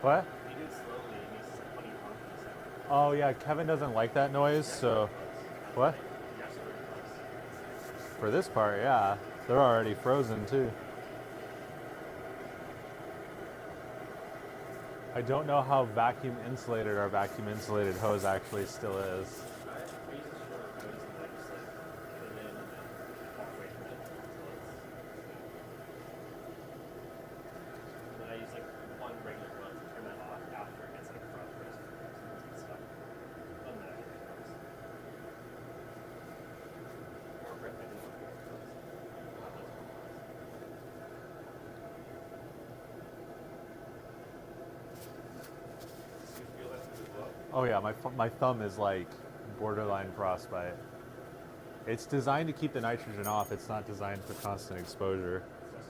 What? You do it slowly, it makes this funny honking sound. Oh yeah, Kevin doesn't like that noise, so what? You're actually very close. For this part, yeah. They're already frozen too. I don't know how vacuum insulated our vacuum insulated hose actually still is. I use a short hose and I just like put it in and then walk away from it until it's and then I use like one regular one to turn that off after it gets like front frozen and stuff. Other than that, everything works. More breath I didn't want to go. You feel that as well? Oh yeah, my thumb is like borderline frostbite. It's designed to keep the nitrogen off. It's not designed for constant exposure.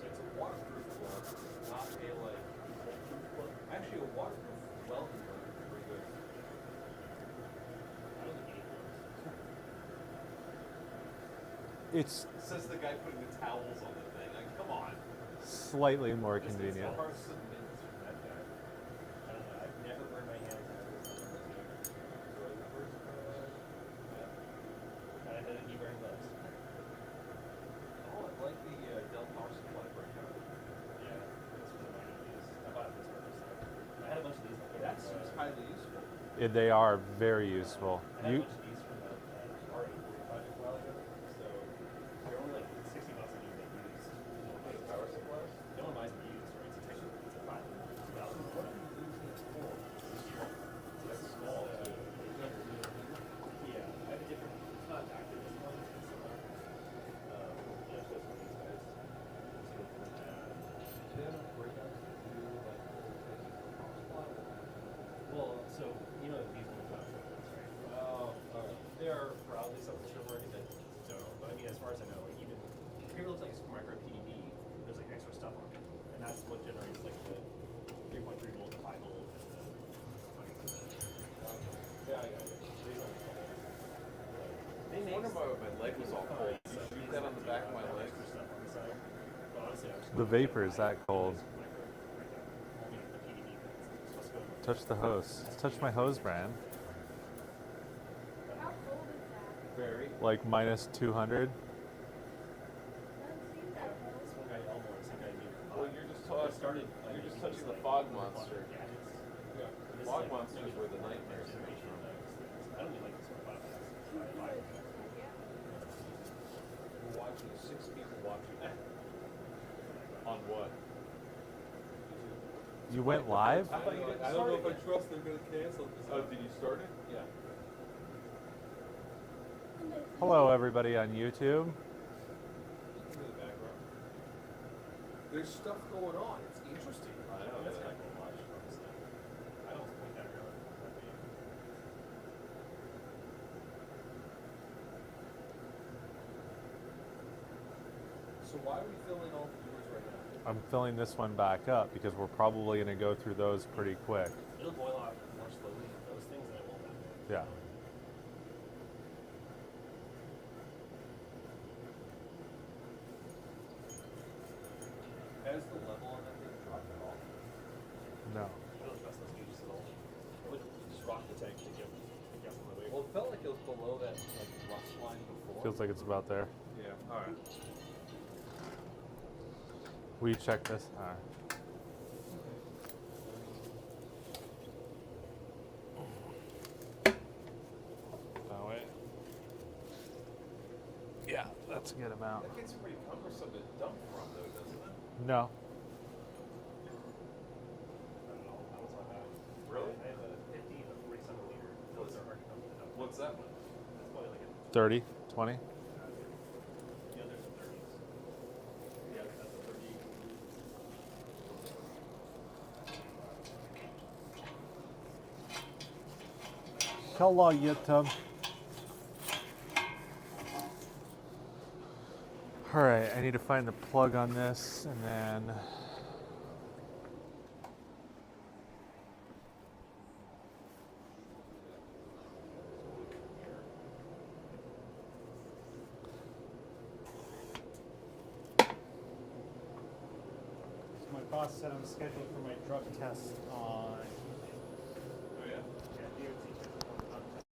It's a waterproof glove, not a like foolproof glove. Actually, a waterproof welding glove is pretty good. I don't think any gloves. It's Says the guy putting the towels on the thing. Like, come on. slightly more It's convenient. hard to submit from that guy. I don't know. I've never burned my hands on this. And I didn't keep wearing gloves. Oh, I like the Dell Power Supply breakout. Yeah, that's one of my use. I bought it this purpose. I had a bunch of these. That seems highly useful. They are very useful. I had a bunch of these from the R840 project a while ago. So they're only like $60 a new they use. Power supplies? No one buys them used, right? It's a $5,000. What are you using it for? That's small too. Yeah, I have a different. It's not active this one. It's yeah, so it's one of these guys. Well, so you know these ones are shortcuts, right? Oh, They're probably something similar to that. So, but I mean, as far as I know, like even here it looks like it's micro PDB. There's like extra stuff on it, and that's what generates like the 3.3 volt, 5 volt, and the. yeah. They I make wonder why my leg was all cold. Did you shoot that on the back of my leg? extra stuff on the side. But honestly, I was The vapor is that cold. Touch the hose. Touch my hose brand. How cold is that? Very. Like minus 200. Doesn't seem that cold. This one guy almost, some guy knew. Well, you're just started. You're just touching the fog monster. Gadgets. Yeah. This Fog is like monsters were the nightmares. generation of those things. I don't even like this one. We're watching 6 people watching that. On what? You went live? I thought you didn't I don't know if start I it trust they're going to cancel this. yet. Oh, did you start it? Yeah. Hello everybody on YouTube. In the background. There's stuff going on. It's interesting. I know. That's kind of cool to watch, honestly. I don't think that really. So why are we filling all the doors right now? I'm filling this one back up because we're probably going to go through those pretty quick. It'll boil off more slowly in those things than it will that way. Yeah. Has the level on that thing dropped at all? No. I don't trust those gauges at all. I would just rock the tank to get from the way. Well, it felt like it was below that like rust line before. Feels like it's about there. Yeah. All right. We check this. All right. That way. Yeah, that's a good amount. That gets pretty cumbersome to dump from, though, doesn't it? No. I don't know. That was not bad. Really? I have a 50 and a 47 liter. Those are hard to dump. What's that one? That's probably like a 30, 20. the others are 30s. Yeah, that's a 30. Hello, YouTube. All right, I need to find the plug on this and then. My boss said I'm scheduled for my drug test on. Oh yeah? Yeah, DOT.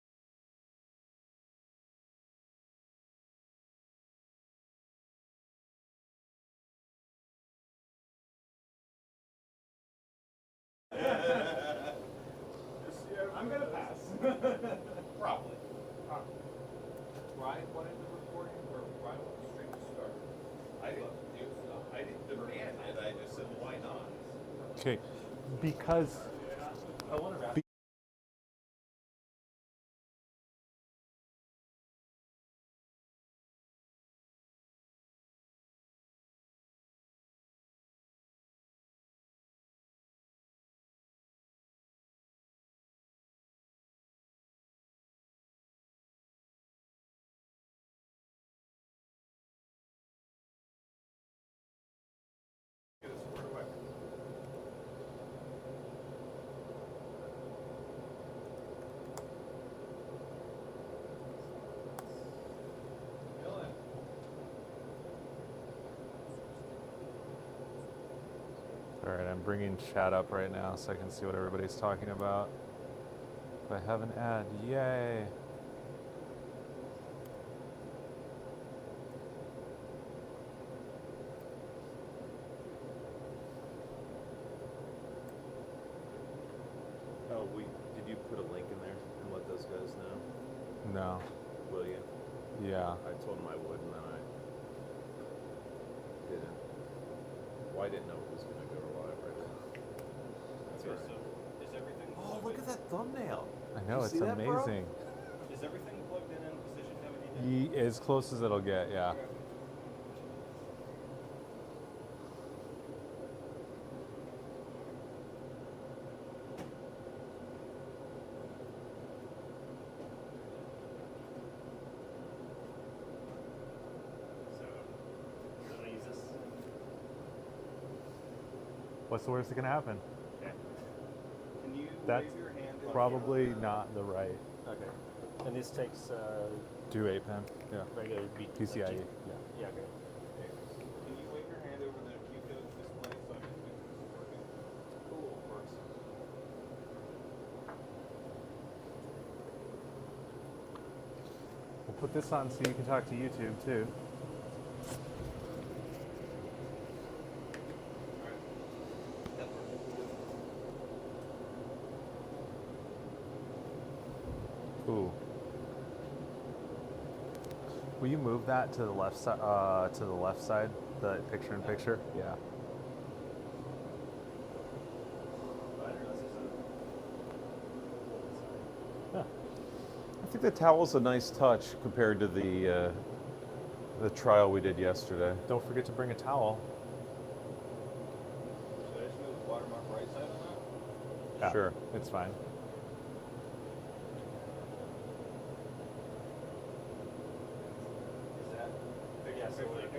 I'm gonna pass. Probably. Ryan wanted the recording, or Ryan wanted the stream to start. I didn't demand it, I just said, why not? Okay, because I want to wrap. all right, I'm bringing chat up right now so I can see what everybody's talking about. If I have an ad, yay! Oh, did you put a link in there and let those guys know? No. Will you? Yeah. I told them I would, and then I didn't. Well, I didn't know it was going to go live right now. That's Okay, all right. so is everything? Oh, look at that thumbnail! I know, You it's see that, bro? amazing. Is everything plugged in position how we need it? As close as it'll get, yeah. So, I'm gonna use this. What's the worst that can happen? Okay. Can you That's wave your hand? probably not the right. Okay. And this takes Do 8 pin. Yeah. regular PCIe. Yeah. Yeah. Yeah. Okay. Can you wave your hand over the Q-code display so I can make sure this is working? Cool, works. We'll put this on so you can talk to YouTube too. Ooh. Will you move that to the left side? To the left side, the picture-in-picture. Yeah. I didn't realize there's I think the towel's a nice touch compared to the trial we did yesterday. Don't forget to bring a towel. Should I just move the watermark right side on that? Yeah, Sure. it's fine. Is that? Yeah. So like,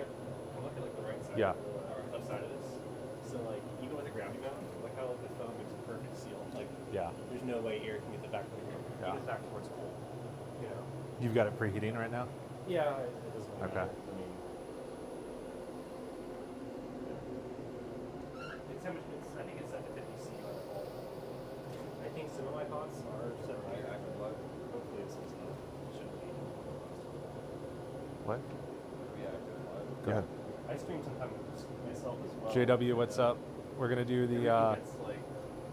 I'm looking like the right side. Yeah. Or left side of this. So like, even with the gravity mount, like how like the foam makes a perfect seal. Like, Yeah. there's no way air can get the back of the camera. Yeah. Get it back towards cold. You know. You've got it preheating right now. Yeah, it doesn't really Okay. matter. I mean, it's how much? I think it's set to 50 C by default. I think some of my pods are set Are you right. active live? Hopefully it's not. It shouldn't be. What? Are we active live? Go ahead. I stream sometimes myself as well. JW, what's up? We're gonna do the It's like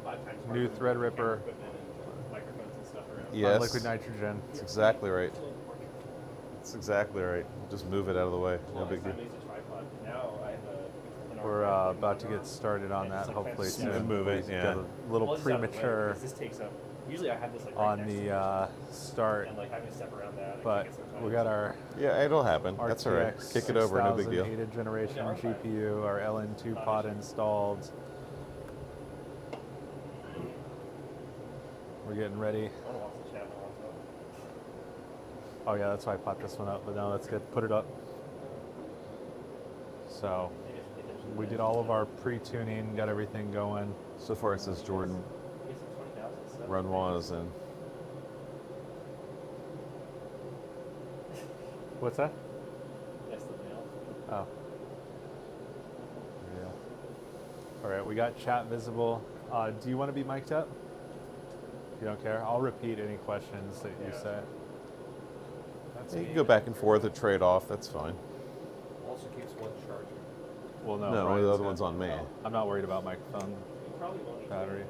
5 times new harder with Threadripper. camera equipment and microphones and stuff around. Yes. liquid nitrogen. That's exactly right. That's exactly right. Just move it out of the way. No Well, big last deal. time I used a tripod. Now I have an We're arm about to camera. get started on And that just, like, hopefully kind of soon. move it, We yeah. got a little Well, it's out of the way, premature because this takes up. Usually I have this like right on next to the me, start, and like having to step around that. but we got our Yeah, it'll happen. That's all right. RTX Kick it over. No big 6000 deal. 8th generation Yeah, our five. GPU, our LN2 pod installed. We're getting ready. I want to watch the chat now. Oh yeah, that's why I popped this one up, but no, that's good. Put it up. So we did all of our pre-tuning, got everything going. So far it says Jordan It's 20,000 stuff. Renoir's and What's that? That's the mail. Oh. Yeah. All right, we got chat visible. Do you want to be mic'd up? You don't care? I'll repeat any questions that you say. You can go back and forth or trade off. That's fine. Also keeps one charging. Well, no. No, Brian's the other got- one's on me. I'm not worried about microphone You probably won't need battery.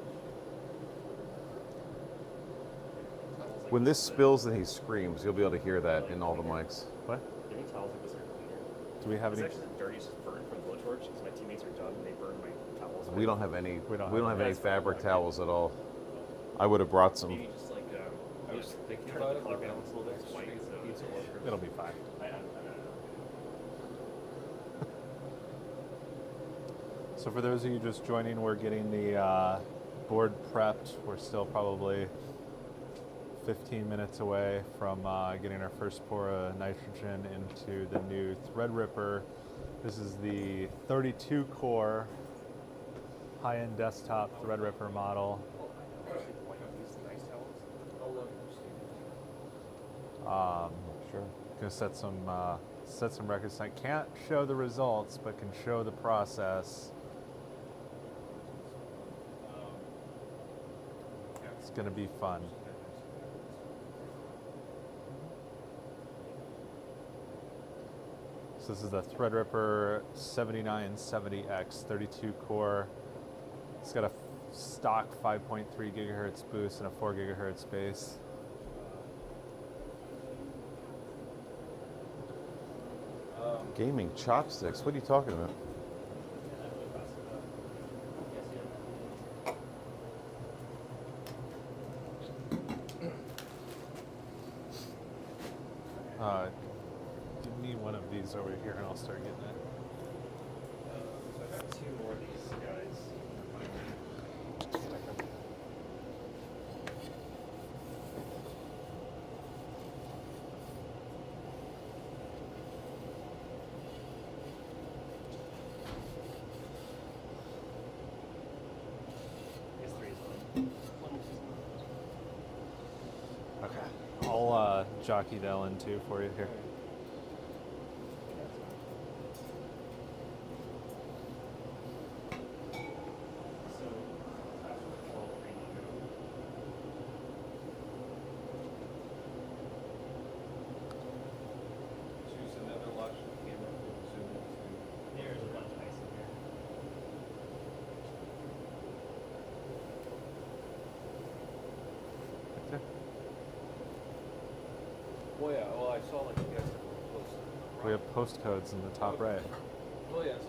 When this spills and he screams, you'll be able to hear that in all the mics. What? Any towels like this are cleaner. Do we have It's any? actually the dirtiest burn from the blowtorch because my teammates are done and they burn my towels. We don't have any. We don't have have any That's fine, fabric okay. towels at all. I would have brought some. Maybe just like I was thinking turn about the it, color but balance a little bit. It's white, so pizza workers. It'll be fine. I don't know. So for those of you just joining, we're getting the board prepped. We're still probably 15 minutes away from getting our first pour of nitrogen into the new Threadripper. This is the 32 core high-end desktop Threadripper model. Actually, why not use the nice towels? I'll look and see. Sure. Gonna set some records. I can't show the results, but can show the process. It's gonna be fun. So this is the Threadripper 7970X 32 core. It's got a stock 5.3 gigahertz boost and a 4 gigahertz base. Gaming chopsticks. What are you talking about? Give me one of these over here and I'll start getting it. So I got two more of these guys. I guess three is fine. Okay. I'll jockey the LN2 for you here. Choose another large camera for zoom into. There's a bunch of ice in here. Okay. Well, yeah. Well, I saw like you guys have close. We have postcodes in the top right. Oh yeah. So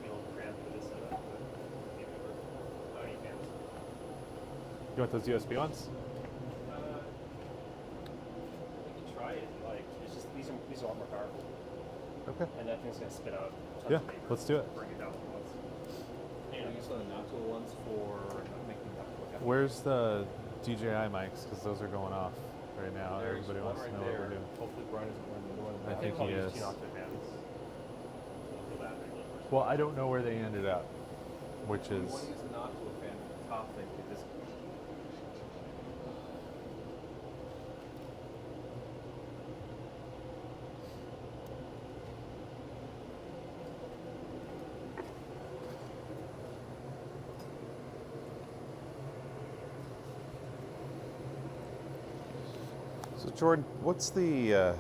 The old cramp for this setup, but maybe work. Oh, you can't. You want those USB ones? We can try it if you like. It's just these are a lot more powerful, Okay. and that thing's gonna spit out. Tons Yeah, of vapor. let's do it. Bring it down at once. you use the NATO ones for making that look. Where's the DJI mics? Because those are going off right now. There's Everybody one wants to right know there. what we're doing. Hopefully Brian isn't wearing the one. I think he Probably is. use T-Nocta fans. We'll feel bad very much. Well, I don't know where they ended up, which You is want to use a NATO fan for the top thing because So Jordan, what's the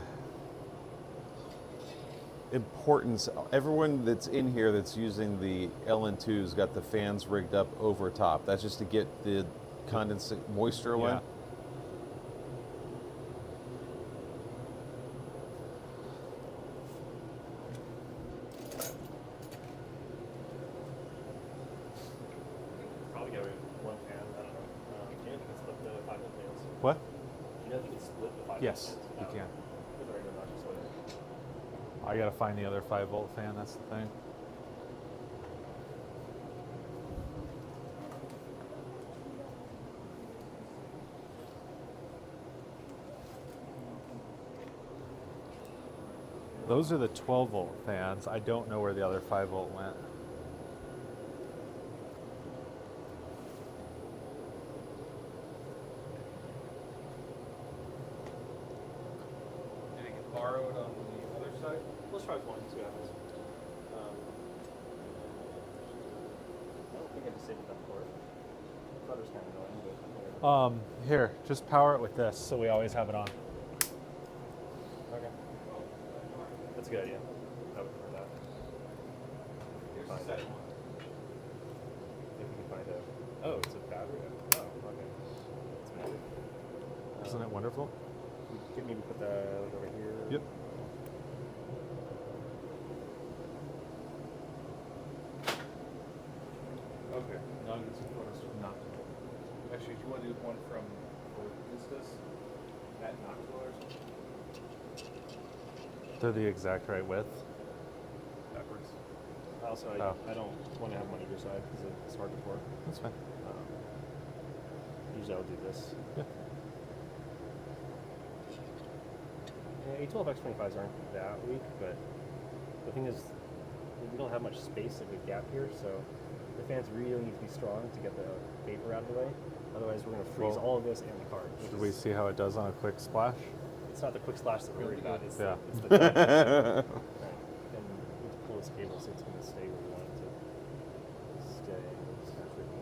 importance? Everyone that's in here that's using the LN2's got the fans rigged up over top. That's just to get the condensate moisture away. yeah. Probably get away with one fan. I don't know. You know, if you can split the 5-volt fans. What? You know, if you can split the 5-volt Yes, fans. you can. With the regular notches with it. I gotta find the other 5-volt fan. That's the thing. Those are the 12-volt fans. I don't know where the other 5-volt went. did it get borrowed on the other side? Let's try try with one and see what happens. I don't think I disabled that before. I thought it was kind of annoying, but whatever. Here, just power it with this so we always have it on. Okay. That's a good idea. I would prefer that. Here's Fine. the second one. If we can find out. Oh, it's a battery. Oh, okay. That's magic. Isn't it wonderful? We could maybe put that over here. Yep. Okay, now I'm gonna see photos of Noctical. Actually, do you want to do one from Vistas at Noctical or something? They're the exact right width. Backwards. Also, Oh. I don't want to have them on either side because it's hard to pour. That's fine. Usually I'll do this. Yeah. Yeah, A12X25s aren't that weak, but the thing is, we don't have much space, a good gap here, so the fans really need to be strong to get the vapor out of the way. Otherwise, we're going to freeze Well, all of this and the card. Should we see how it does on a quick splash? It's not the quick splash that we're worried about. It's Yeah. the right. And we need to pull this cable so it's going to stay where we want it to stay. It's kind of tricky.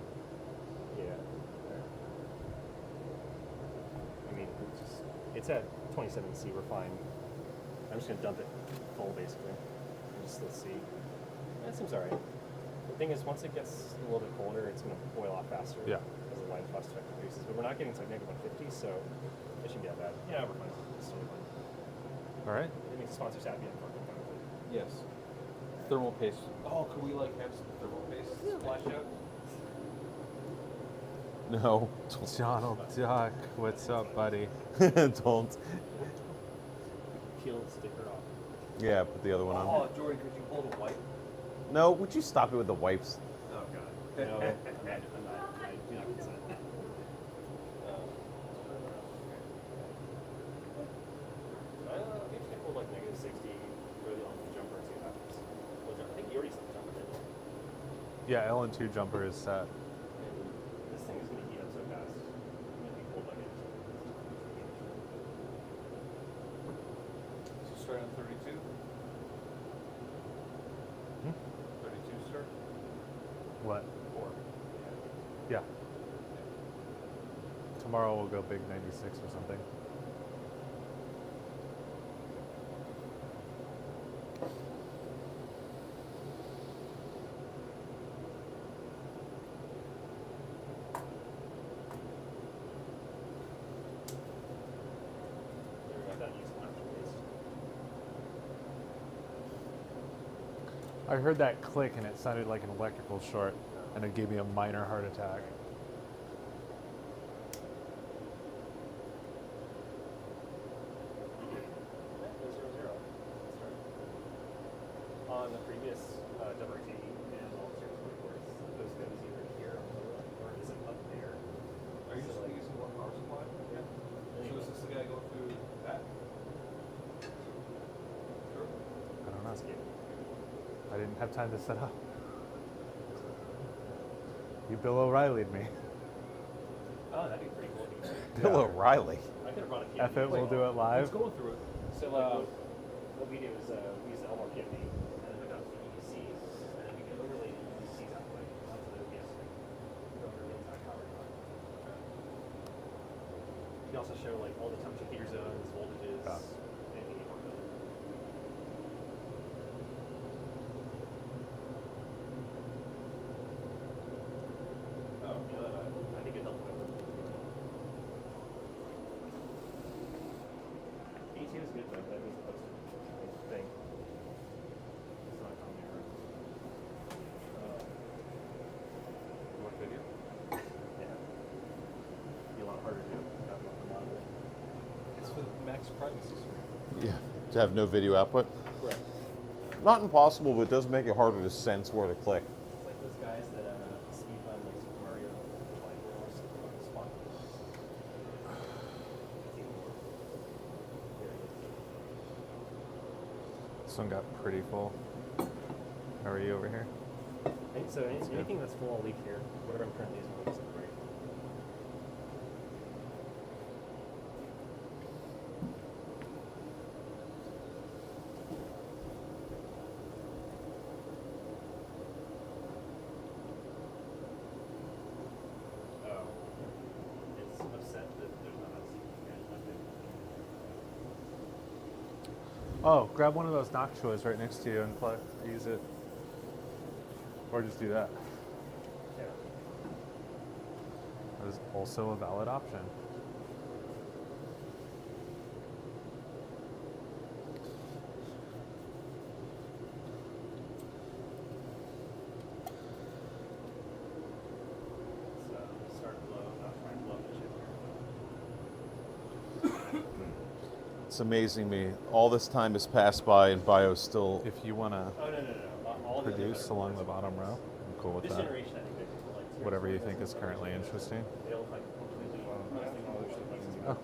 Yeah. There. I mean, it's at 27C. We're fine. I'm just going to dump it full, basically. And just let's see. That seems all right. The thing is, once it gets a little bit colder, it's going to boil off faster. Yeah. As the line frost effect increases. But we're not getting to like -150, so it shouldn't be that bad. Yeah, we're fine. It's totally fine. All right. It makes the sponsors happy. I'm fine with it. Yes. Thermal paste. Oh, could we like have some thermal paste splash out? No, Donald Duck, what's up, buddy? don't. Peel the sticker off. Yeah, put the other one on. Oh, Jordan, could you hold a wipe? No, would you stop it with the wipes? Oh God. No, I'm not. I do not consent. Maybe hold like -60 really on the jumper and see what happens. Well, I think you already set the jumper, didn't you? Yeah, LN2 jumper is set. And this thing is going to heat up so fast. It's going to be cold by the end. So start on 32. 32 start. What? 4. Yeah. Tomorrow we'll go big 96 or something. I got using natural paste. I heard that click and it sounded like an electrical short, and it gave me a minor heart attack. On the previous WRT and all the circuit boards, those goes either here or is it up there? Are you So, just like, using one power supply? Yeah. So is this the guy going through that? Sure. I don't know. That's good. I didn't have time to set up. You Bill O'Reilly'd me. Oh, that'd be pretty cool. Bill Yeah. O'Reilly. I could have brought a F it, we'll do it live. Let's go through it. So like what we do is we use the Elmore PFD and then hook up the EDCs and then we can overlay the EDCs out like onto the OBS thing. Over the entire power line. You can also show like all the temperature heater zones, voltages, Ah. anything you want to know. Oh, you know that I think it helped with ET is good though, that means the poster thing. It's not on there. You want video? Yeah. Be a lot harder to do without the monitor. It's for max privacy. Yeah. To have no video output. Correct. Not impossible, but it does make it harder to sense where to click. It's like those guys that speed run like Super Mario like rolls on the spot. This one got pretty full. How are you over here? And so anything that's full, I'll leave here. Whatever I'm currently using, I'll use it right. Oh, grab one of those knock toys right next to you and use it. Or just do that. Yeah. That is also a valid option. Let's start low, not try and blow the shit here. It's amazing me. All this time has passed by and Bio's still. If you want to Oh, no. All the other produce better along the ones. bottom row, I'm cool with This that. generation, I think they people like Whatever you seriously, think is currently interesting. they'll like completely Oh.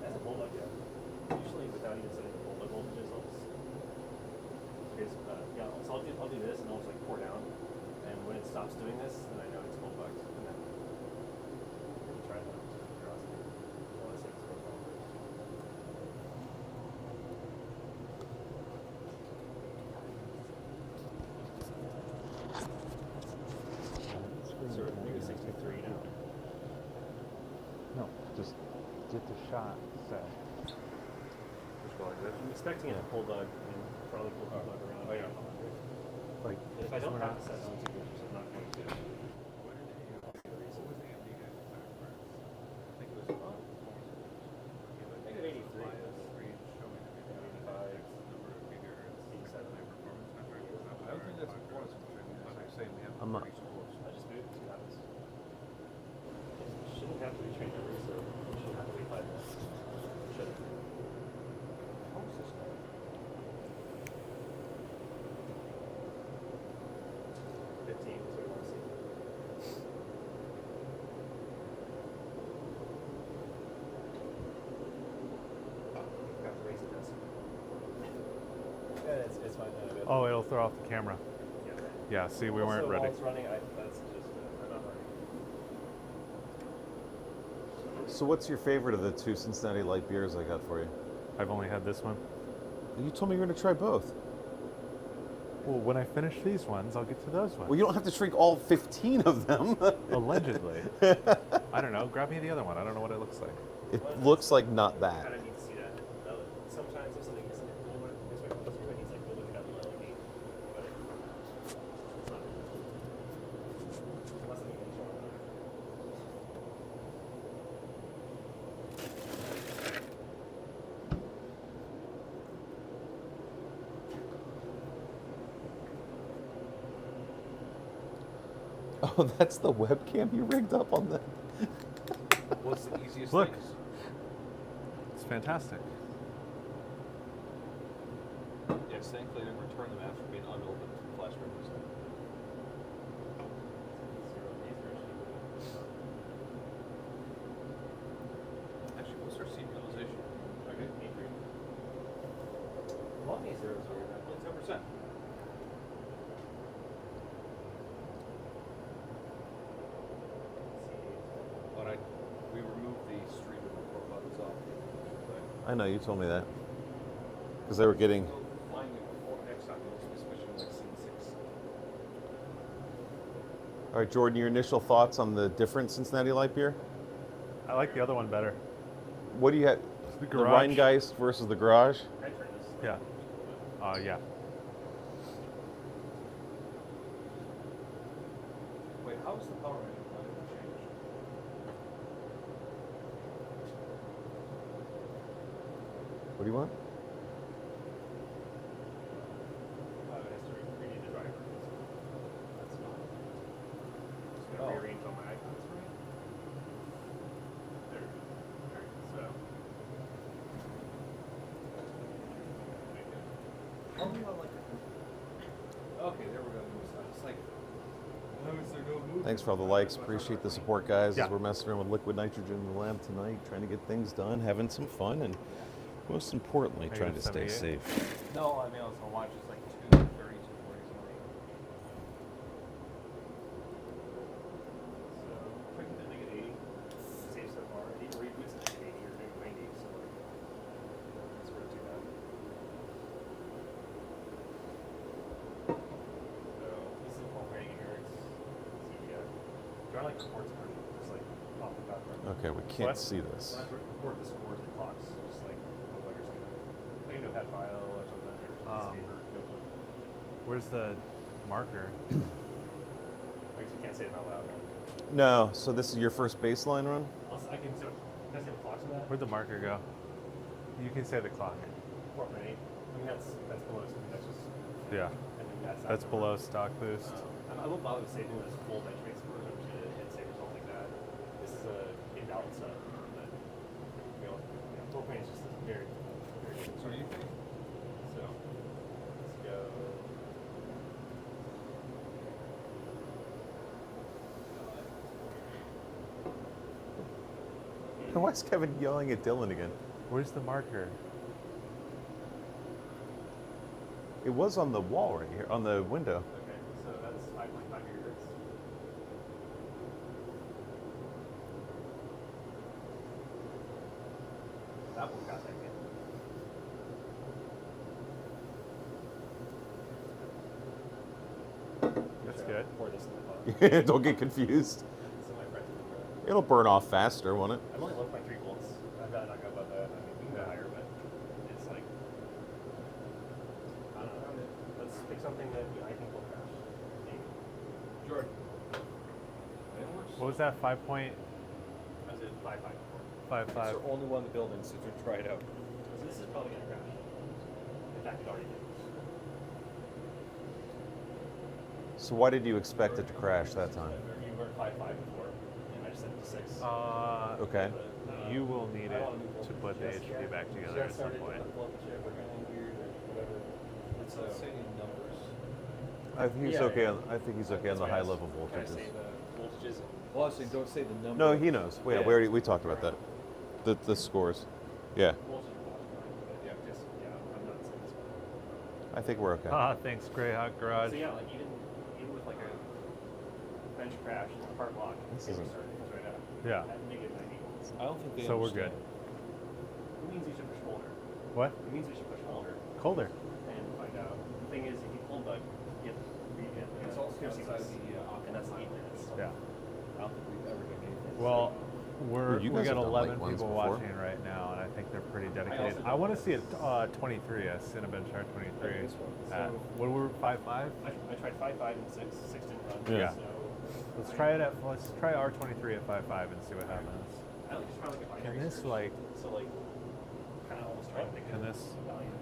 That's a bulldog, yeah. Usually without even setting the bulldog voltages, I'll just so I'll do this and I'll just like pour down, and when it stops doing this, then I know it's bulldogged, and then maybe try that just for curiosity. I want to see if it's working. So we're maybe 63 now. No, just get the shot set. Just go like this. I'm expecting a bulldog and probably pull the bulldog around. Oh, yeah. Like, And if I don't we're have not- to set on 2 inches, I'm not going to. I think 83. 87. I don't think that's important. As I say, we have I'm not- pretty close. I just moved 2 habits. It shouldn't have to be trained every, so it shouldn't have to wait 5 minutes. Shouldn't. How was this going? 15 is what we want to see. Got to raise it this. Yeah, it's fine. Oh, it'll throw off the camera. Yeah. Yeah, see, we weren't Also, ready. While it's running, that's just, I'm not running. So, what's your favorite of the two Cincinnati light beers I got for you? I've only had this one. You told me you were going to try both. Well, when I finish these ones, I'll get to those ones. Well, you don't have to drink all 15 of them. Allegedly. I don't know. Grab me the other one. I don't know what it looks like. It looks like not Kind that. of need to see that. Sometimes if something isn't cool, this way closer to it, he's like, we'll look at the LED. But it's not. Unless I'm even showing that. Oh, that's the webcam you rigged up on the. What's the easiest Look. thing? It's fantastic. Yes, thankfully I returned them after being unopened from flash memories. Actually, what's our seat utilization? Okay, 83. A lot of these zeros are that. Only 10%. But we removed the stream of the profiles off. I know, you told me that. Because they were getting. So flying it before next time, we'll be switching like scene 6. All right, Jordan, your initial thoughts on the different Cincinnati light beer? I like the other one better. What do you have? The The Garage. Rheingeist versus the Garage? I turn this. Yeah. Yeah. Wait, how's the power management change? What do you want? It has to read the driver. That's fine. Just gonna Oh. rearrange all my icons for me. There we go. Alright, so. Probably on like Okay, there we go. It's like, how is there no movement? Thanks for all the likes. Appreciate the support, guys, Yeah. as we're messing around with liquid nitrogen in the lab tonight, trying to get things done, having some fun, and most importantly, trying to stay 78? safe. No, I mean, I was gonna watch it's like 2:30, 2:40 something. So, if I can make it 80, safe so far. I need to reboots at 80 or maybe 90, so reports are just like off the cuff. Okay, we can't What? see this. When I record the scores and clocks, just like what you're saying. Like a notepad file or something, or piece of paper, notebook. Where's the marker? I guess you can't say it out loud. Right? No, so this is your first baseline run? I can say the clocks in that. Where'd the marker go? You can say the clock. 4.8. I mean that's below. That's just. Yeah. I mean That's below stock boost. I won't bother with saving this full bench rate score or hit save or something like that. This is a invalid stuff. But you know, 4.8 is just very, very good. So what do you think? So let's go. Why is Kevin yelling at Dylan again? Where's the marker? It was on the wall right here, on the window. Okay, so that's 5.5 gigahertz. That one got that again. That's good. Pour this in the bottom. Don't get confused. So my friend didn't know. It'll burn off faster, won't it? I'm only 1.3 volts. I'd rather not go above that. I mean, we can go higher, but it's like, I don't know. Let's pick something that I think will crash. Maybe. Jordan. What was that? 5.55? I did 5.5 before. It's the only one in the building, so to try it out. So this is probably going to crash. In fact, it already did. So why did you expect it to crash that time? You were 5.5 before, and I just set it to 6. Okay. You will need it to put the HEDT back together at some point. Let's say numbers. I think he's Yeah, okay. yeah. I think he's okay on the high level voltages. Say the voltages. Well, I was saying, don't say the number. No, he knows. Wait, Yeah. we talked about that. The scores. Yeah, Voltage and voltage, but yeah, just I'm not saying this one. I think we're okay. Ah, thanks, Grey Hawk Garage. So yeah, like even with like a bench crash and a part lock, This it isn't- restarted right now. Yeah. At negative 90 volts. I don't think they So we're good. understand. It means you should push colder. What? It means you should push colder Colder. and find out. The thing is, if you cold bug, you have to read it. It's also outside the and that's 8 minutes. Yeah. I don't think we've ever done anything. Well, Well, you we guys got have done 11 late ones people before. watching right now, and I think they're pretty dedicated. also I don't want to know see a this. 23, a Cinnabon Chart 23. This one. At, So- what were 5.5? I tried 5.5 and 6. 6 didn't run. Yeah. So Let's try it at. Let's try R23 at 5.5 and see what happens. I like just try like a binary Can this search. like So like kind of almost try to think Can of this- values.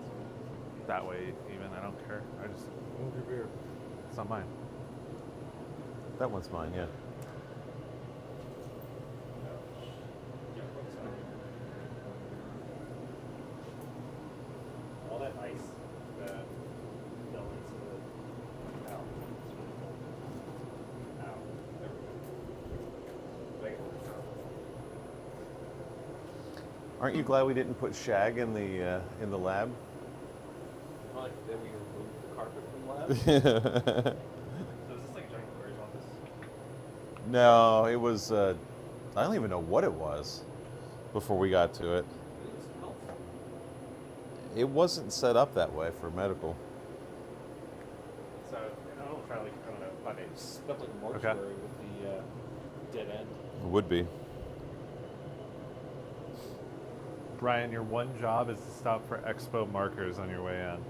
that way? Even I don't care. I just Move your beer. it's not mine. That one's mine. Yeah. Yeah, looks fine. All that ice that fell into the ow. It's really cold. Ow. There we go. Make it work. Aren't you glad we didn't put shag in the lab? Like, then we remove the carpet from the lab. So is this like a giant lawyer's office? No, it was. I don't even know what it was before we got to it. It's helpful. It wasn't set up that way for medical. So I don't know, try like I don't know, 5 8. Stuff like a mortuary with the dead end. It would be. Brian, your one job is to stop for expo markers on your way in.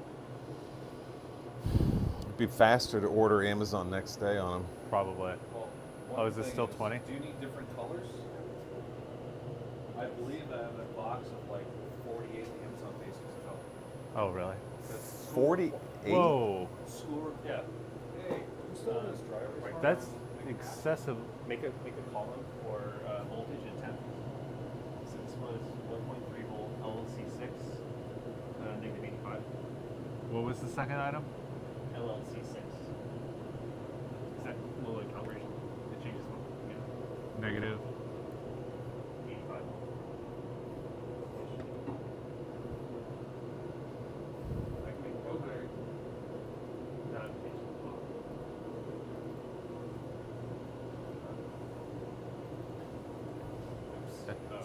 It'd be faster to order Amazon next day on them. Probably. Well, Oh, one is it thing still 20? Do you need different colors? I believe I have a box of like 48 Amazon basics color. Oh, really? That's school- 48. Whoa, School. Yeah. Hey, who's still in this driver's right, license? that's excessive. Make a column for voltage at 10. So this was 1.3 volt LLC6, negative 85. What was the second item? LLC6. Is that low light calibration? It changes one. Negative. 85. I can make it go higher. Notification.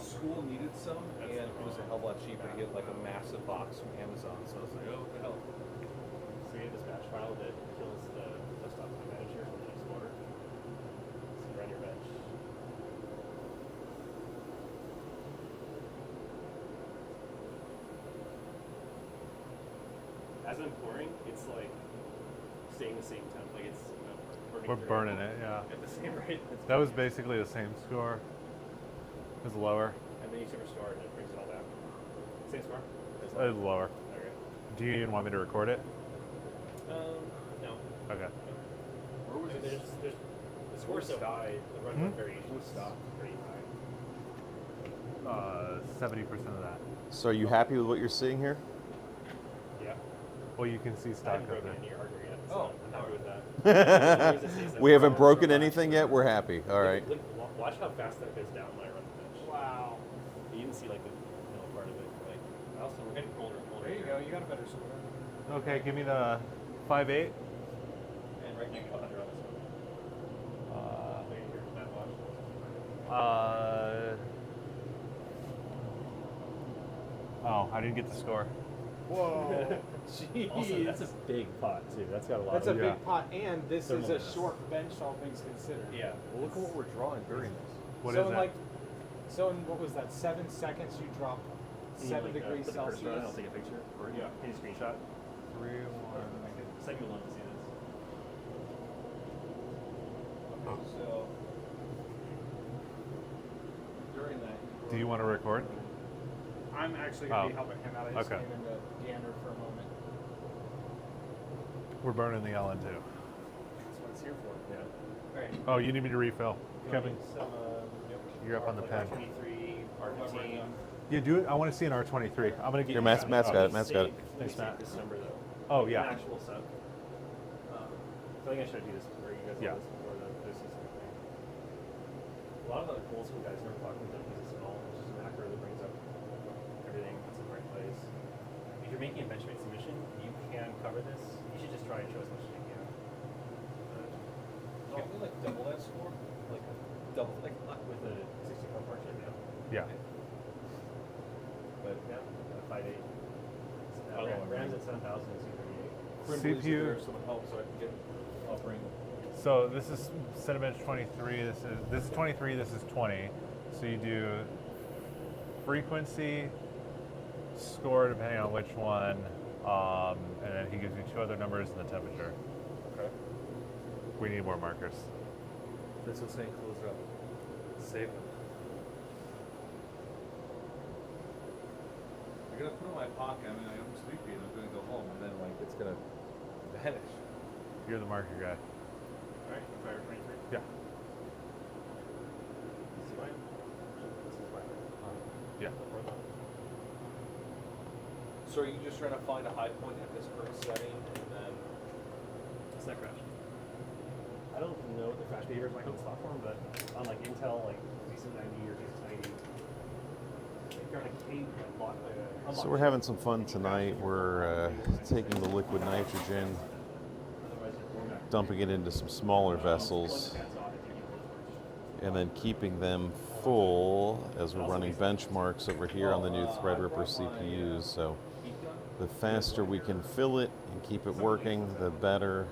School needed some, and it was a hell of a lot cheaper to get like a massive box from Amazon. So I was like, oh, what the hell. So you have this batch file that kills the desktop manager from the Explorer. So you run your bench, as I'm pouring, it's like staying the same temp. Like it's burning. We're through burning it, yeah. at the same rate. It's That was burning. basically the same score. It was lower. And then you super store and it brings it all back. Same score? It's It was lower. Okay. Do you even want me to record it? No. Okay. Where was There's it? the score's so high, the runtime variation Who's stop? pretty high. 70% of that. So are you happy with what you're seeing here? Yeah. Well, you can see I stock haven't up broken there. any hardware yet, Oh, so I'm happy with that. We haven't broken anything yet. We're happy. All right. Look, watch how fast that goes down when I run the bench. Wow. You can see like the middle part of it. Like, also, we're getting colder and colder. There you here. go. You got a better score. Okay, give me the 5.8. And right now, 100 on this one. There you hear that watch. Oh, I didn't get the score. Whoa. Jeez. Also, that's a big pot too. That's got a lot That's a of. Yeah. big pot, and this is a Thermal short bench, all things considered. Yeah. Well, look at what we're drawing during this. What so is in that? like, so in what was that? 7 seconds, you dropped 7 degrees put the cursor on it, I'll Celsius. take a picture. Or Yeah. Can you screenshot? 3, 1. I could send you a link to see this. Okay, so During that. Do you want to record? I'm actually gonna be Oh. helping him out. I just Okay. came into gander for a moment. We're burning the LN2. That's what it's here for. Yeah. All right. Oh, you need me to refill. Kevin, Some, you're up on the pen. R23, R15. Yeah, do it. I want to see an R23. I'm going to get Here, Matt's got it. Matt's got it. Thanks, Matt. This number though. Oh, Like yeah. An actual sub. So I think I should do this where you guys Yeah. this before this is thing. A lot of the old school guys never talk about these at all. It's just a macro that brings up everything. It's in the right place. If you're making a benchmade submission, you can cover this. You should just try and show as much as you can. Can't we like double that score? Like double, like with the 64 part chip, Yeah. But yeah, 5.8. Oh, RAM's at 7,000 and C38. Crimbly's CPU. there, someone help so I can get. I'll bring. So this is Cinebench 23. This is 23. This is 20. So you do frequency, score depending on which one, and then he gives you 2 other numbers and the temperature. Okay. We need more markers. That's what's saying close it up. Save them. I'm gonna put it in my pocket. I mean, I'm sleepy and I'm gonna go home and then like it's gonna vanish. You're the marker guy. Alright, fire 23. Yeah. This is fine. This is fine. Yeah. So are you just trying to find a high point at this current setting and then? It's not crash. I don't know what the crash behavior is like on this platform, but on like Intel, like Z90 or Z90, they're like So we're having some fun tonight. We're taking the liquid nitrogen, dumping it into some smaller vessels, and then keeping them full as we're running benchmarks over here on the new Threadripper CPUs. So the faster we can fill it and keep it working, the better.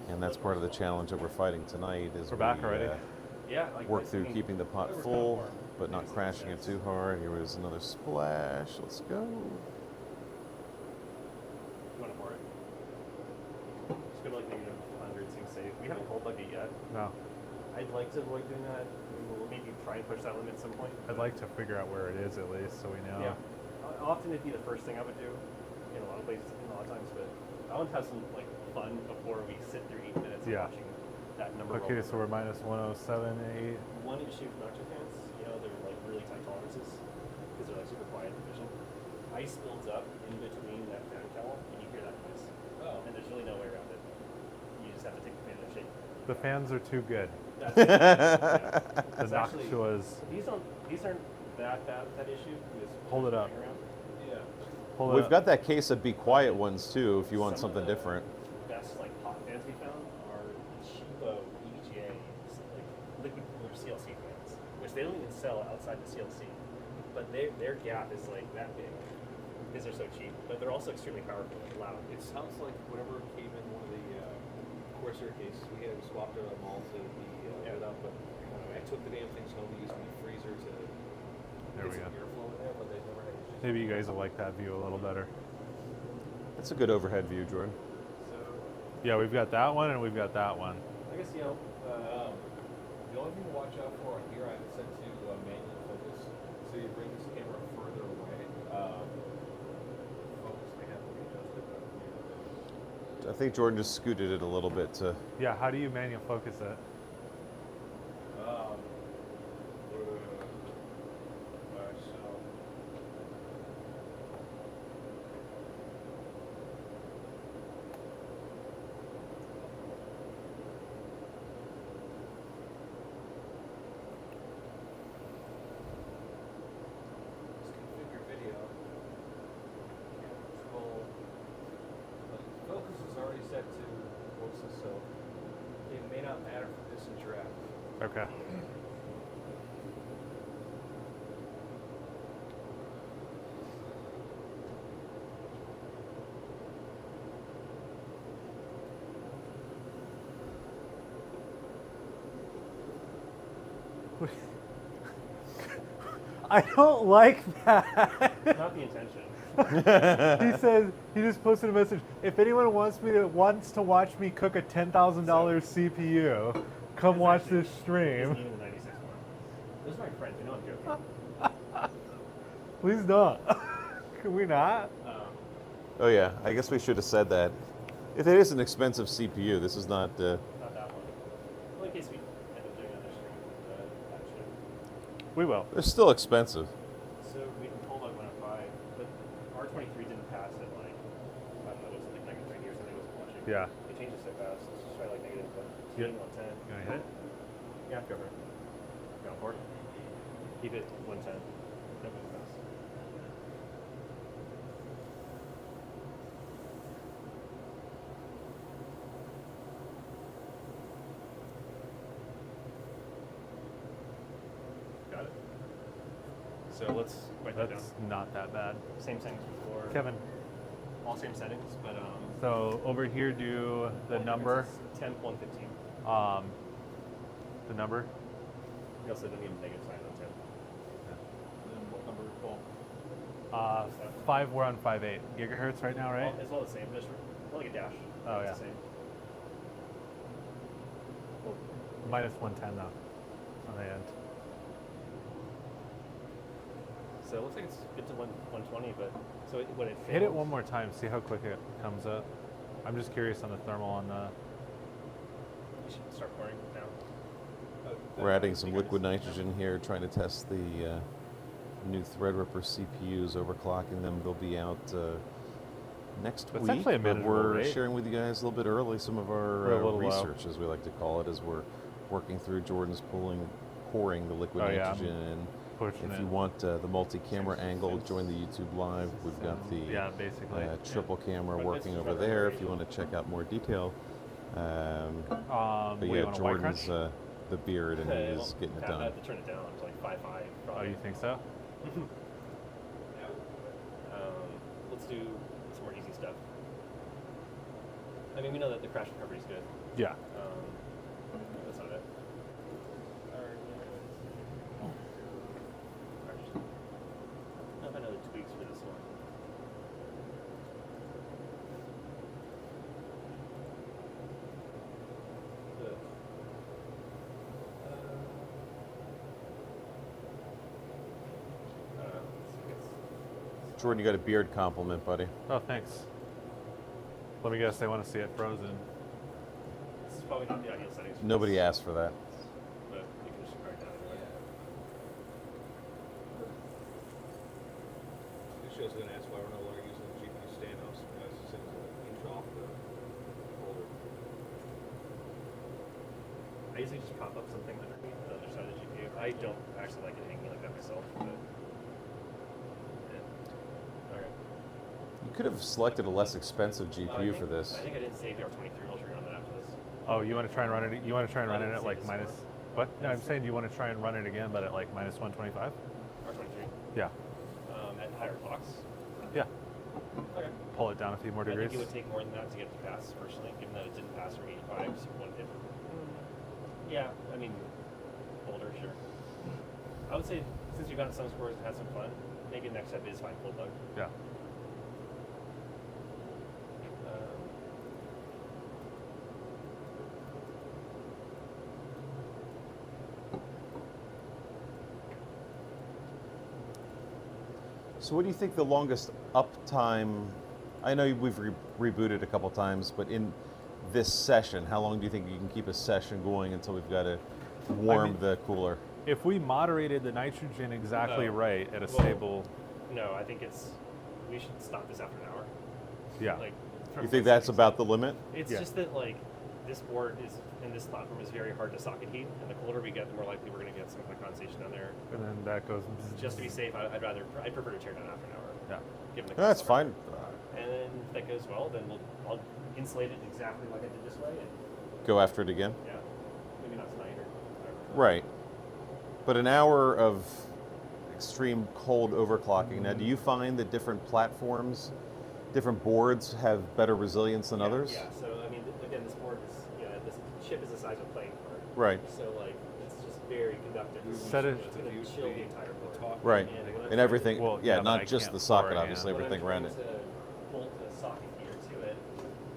And that's part of the challenge that we're fighting tonight is We're back already. Yeah, like work through keeping the pot full, but not crashing it too hard. Here was another splash. Let's go. You want to pour it? Just go to like negative 100, seems safe. We haven't cold plugged it yet. No. I'd like to avoid doing that. We'll maybe try and push that limit at some point. I'd like to figure out where it is at least so we know. Yeah. Often it'd be the first thing I would do in a lot of places, in a lot of times, but I want to have some like fun before we sit through 8 minutes of Yeah. watching that number Okay, roll. so we're minus 107.8. One issue with nocturne fans, you know, they're like really tight tolerances because they're like super quiet and efficient. Ice builds up in between that fan cowl and you hear that noise. Oh. And there's really no way around it. You just have to take the fan and shake. The fans are too good. That's yeah. The It's actually- Noctuas. These aren't that bad that issue. because Hold it up. going around. Yeah. Pull it We've up. got that case of Be Quiet ones too, if you want Some of something the different. Best like hot fans we found are cheapo EVGA like liquid cooler CLC fans, which they don't even sell outside the CLC, but their gap is like that big because they're so cheap, but they're also extremely powerful and loud. It sounds like whatever came in one of the Corsair cases, we swapped it them all to be lit up, but I took the damn things home, used the freezer to There we get go. some airflow in there, but they never had issues. Maybe you guys will like that view a little better. That's a good overhead view, Jordan. So, Yeah, we've got that one and we've got that one. I guess, the only thing to watch out for on here, I have it set to manual focus. So you bring this camera further away. Focus may have to be adjusted. I think Jordan just scooted it a little bit to. Yeah, how do you manual focus it? Alright, so. Just configure video. Camera control. But focus is already set to Voxus, so it may not matter for this interact. Okay. I don't like that. Not the intention. He says he just posted a message. If anyone wants to watch me cook a $10,000 CPU, come watch this Isn't stream. even the 96 one. Those are my friends. You know I'm joking. Please don't. Can we not? Oh yeah, I guess we should have said that. If it is an expensive CPU, this is not. Not that one. Well, in case we end up doing another stream, actually. We will. They're still expensive. So we can pull like 105, but R23 didn't pass at like, I don't know, it was like negative 90 or something. I wasn't watching. Yeah. It changes so fast. Let's just try like negative 110. You gonna hit it? Yeah, go for it. Going for it. Keep it 110. Don't move fast. Got it. So let's write that down. That's not that bad. Same settings before. Kevin, All same settings, but so over here do the number, 10, 115. the number. We also don't need a negative sign on 10. Then what number? Well, 5, we're on 5.8 gigahertz right now, right? Well, it's all the same. Just like a dash. Oh, It's yeah. the same. Minus 110 though, on the end. So it looks like it's good to 120, but so when it fails, Hit it one more time, see how quick it comes up. I'm just curious on the thermal on the. You should start pouring now. We're adding some liquid nitrogen here, trying to test the new Threadripper CPUs, overclocking them. They'll be out next It's week. actually a but manageable we're rate. sharing with you guys a little bit early some of We're our a little low. research, as we like to call it, as we're working through. Jordan's pouring the liquid Oh, yeah, I'm nitrogen in. pushing If it. you want the multi-camera angle, join the YouTube Live. We've got the Yeah, basically. triple camera But working this is over rubber there. range. If you want to check out more detail. But What do you yeah, want, a white Jordan's crunch? The beard, and he Well, is getting it I done. have to turn it down to like 5.5. Oh, Probably. you think so? Let's do some more easy stuff. I mean, we know that the crash recovery is good. Yeah. That's not it. I have another tweaks for this one. Ugh. Jordan, you got a beard compliment, buddy. Oh, thanks. Let me guess, they want to see it frozen. This is probably not the ideal settings. For Nobody this, asked for that. But you can just crack down anyway. this show's going to ask why we're no longer using the GPU standoffs. It's just an inch off the holder. I usually just prop up something underneath the other side of the GPU. I don't actually like it hanging like that myself, but yeah. Okay. You could have selected a less expensive GPU for this. I think I didn't save the R23. I'll trigger on that after this. Oh, you want to try and run it? You want to try and run it didn't at see like this minus? one. What? No, I'm saying, do you want to try and run it again, but at like minus 125? R23. Yeah. At higher clocks. Yeah. Okay. Pull it down a few more I degrees. think it would take more than that to get it to pass, personally, given that it didn't pass from 85 to 150. Yeah, I mean, older, sure. I would say, since you've gotten some scores and had some fun, maybe the next step is find cold bug. Yeah. So what do you think the longest uptime? I know we've rebooted a couple times, but in this session, how long do you think you can keep a session going until we've got to warm the cooler? If we moderated the nitrogen exactly No. right at a Well, stable, No, I think we should stop this after an hour. yeah. Like, You think that's about the limit? It's Yeah. just that like this board is and this platform is very hard to socket heat, and the colder we get, the more likely we're going to get some kind of condensation down there. And then that goes. Just to be safe, I'd prefer to tear it down after an hour. Yeah. Given the No, that's cost. fine. And then if that goes well, then I'll insulate it exactly like I did this way, and Go after it again. yeah, maybe not tonight or whatever. Right. But an hour of extreme cold overclocking. Now, do you find that different platforms, different boards have better resilience than Yeah, others? Yeah. So I mean, again, this board is this chip is the size of a playing card. Right. So like it's just very conductive. Set it- It's going to chill the entire board. Right. And And everything, Well, yeah, yeah, but I not just can't the socket, beforehand. obviously, When everything I'm around it. trying to bolt a socket here to it,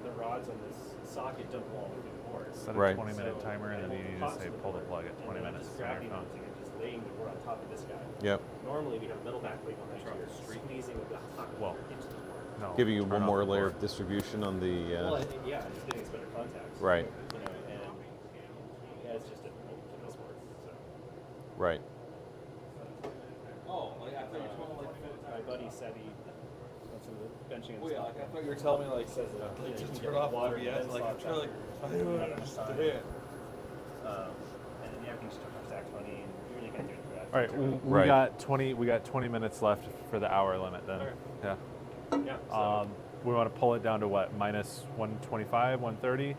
the rods on this socket don't go all the way through the board. Set a Right. 20-minute So timer, and then I you hold need to pots say to the pull the board, plug at and 20 then I'm minutes just on your grabbing phone. something and just laying the board on top of this guy. Yep. Normally we have a metal backplate on the top here, squeezing the top Well, into the board. No. Giving you turn one off more the layer board. of distribution on the. Well, yeah, just getting us better contacts. Right. You know, and yeah, it's just difficult with this board. So. Right. Oh, like I thought you were telling me like. My buddy said he on some of the benching and Wait, stuff. like I thought you were telling me like. Says that Like, you just can turn get off water OBS. and Like I'm slots trying to like. after. I don't understand. And then everything's just exact 20, and you really can't do it for that. All right, we Right. got 20. We got 20 minutes left for the hour limit. Then, Okay. yeah. Yeah. So, We want to pull it down to what? Minus 125, 130.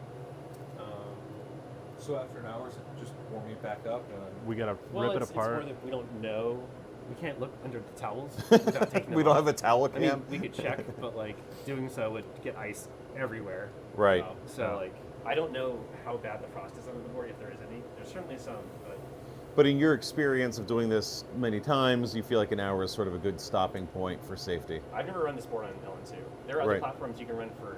So after an hour, is it just warming it back up? We gotta well, rip it it's apart. more that we don't know. We can't look under the towels without taking them We don't off. have a towel I mean, cam? we could check, but like doing so would get ice everywhere. Right. So Yeah. like, I don't know how bad the frost is under the board, if there is any. There's certainly some, but But in your experience of doing this many times, you feel like an hour is sort of a good stopping point for safety. I've never run this board on LN2. There are other Right. platforms you can run for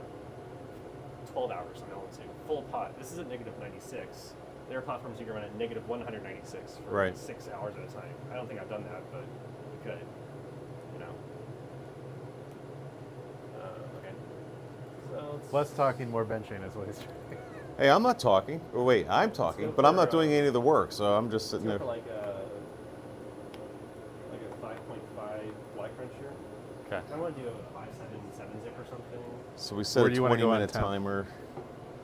12 hours on LN2, full pot. This is at negative 96. There are platforms you can run at negative 196 for Right. 6 hours at a time. I don't think I've done that, but we could, you know. Okay. So it's Less talking, more benching is what he's trying. Hey, I'm not talking. Oh, wait, I'm talking, go but I'm for, not doing any of the work, so I'm just let's sitting go there. for like a 5.5 Y crunch here. Okay. I want to do a 5.7 zip or something. So we set Where a do you wanna go on 20-minute temp? timer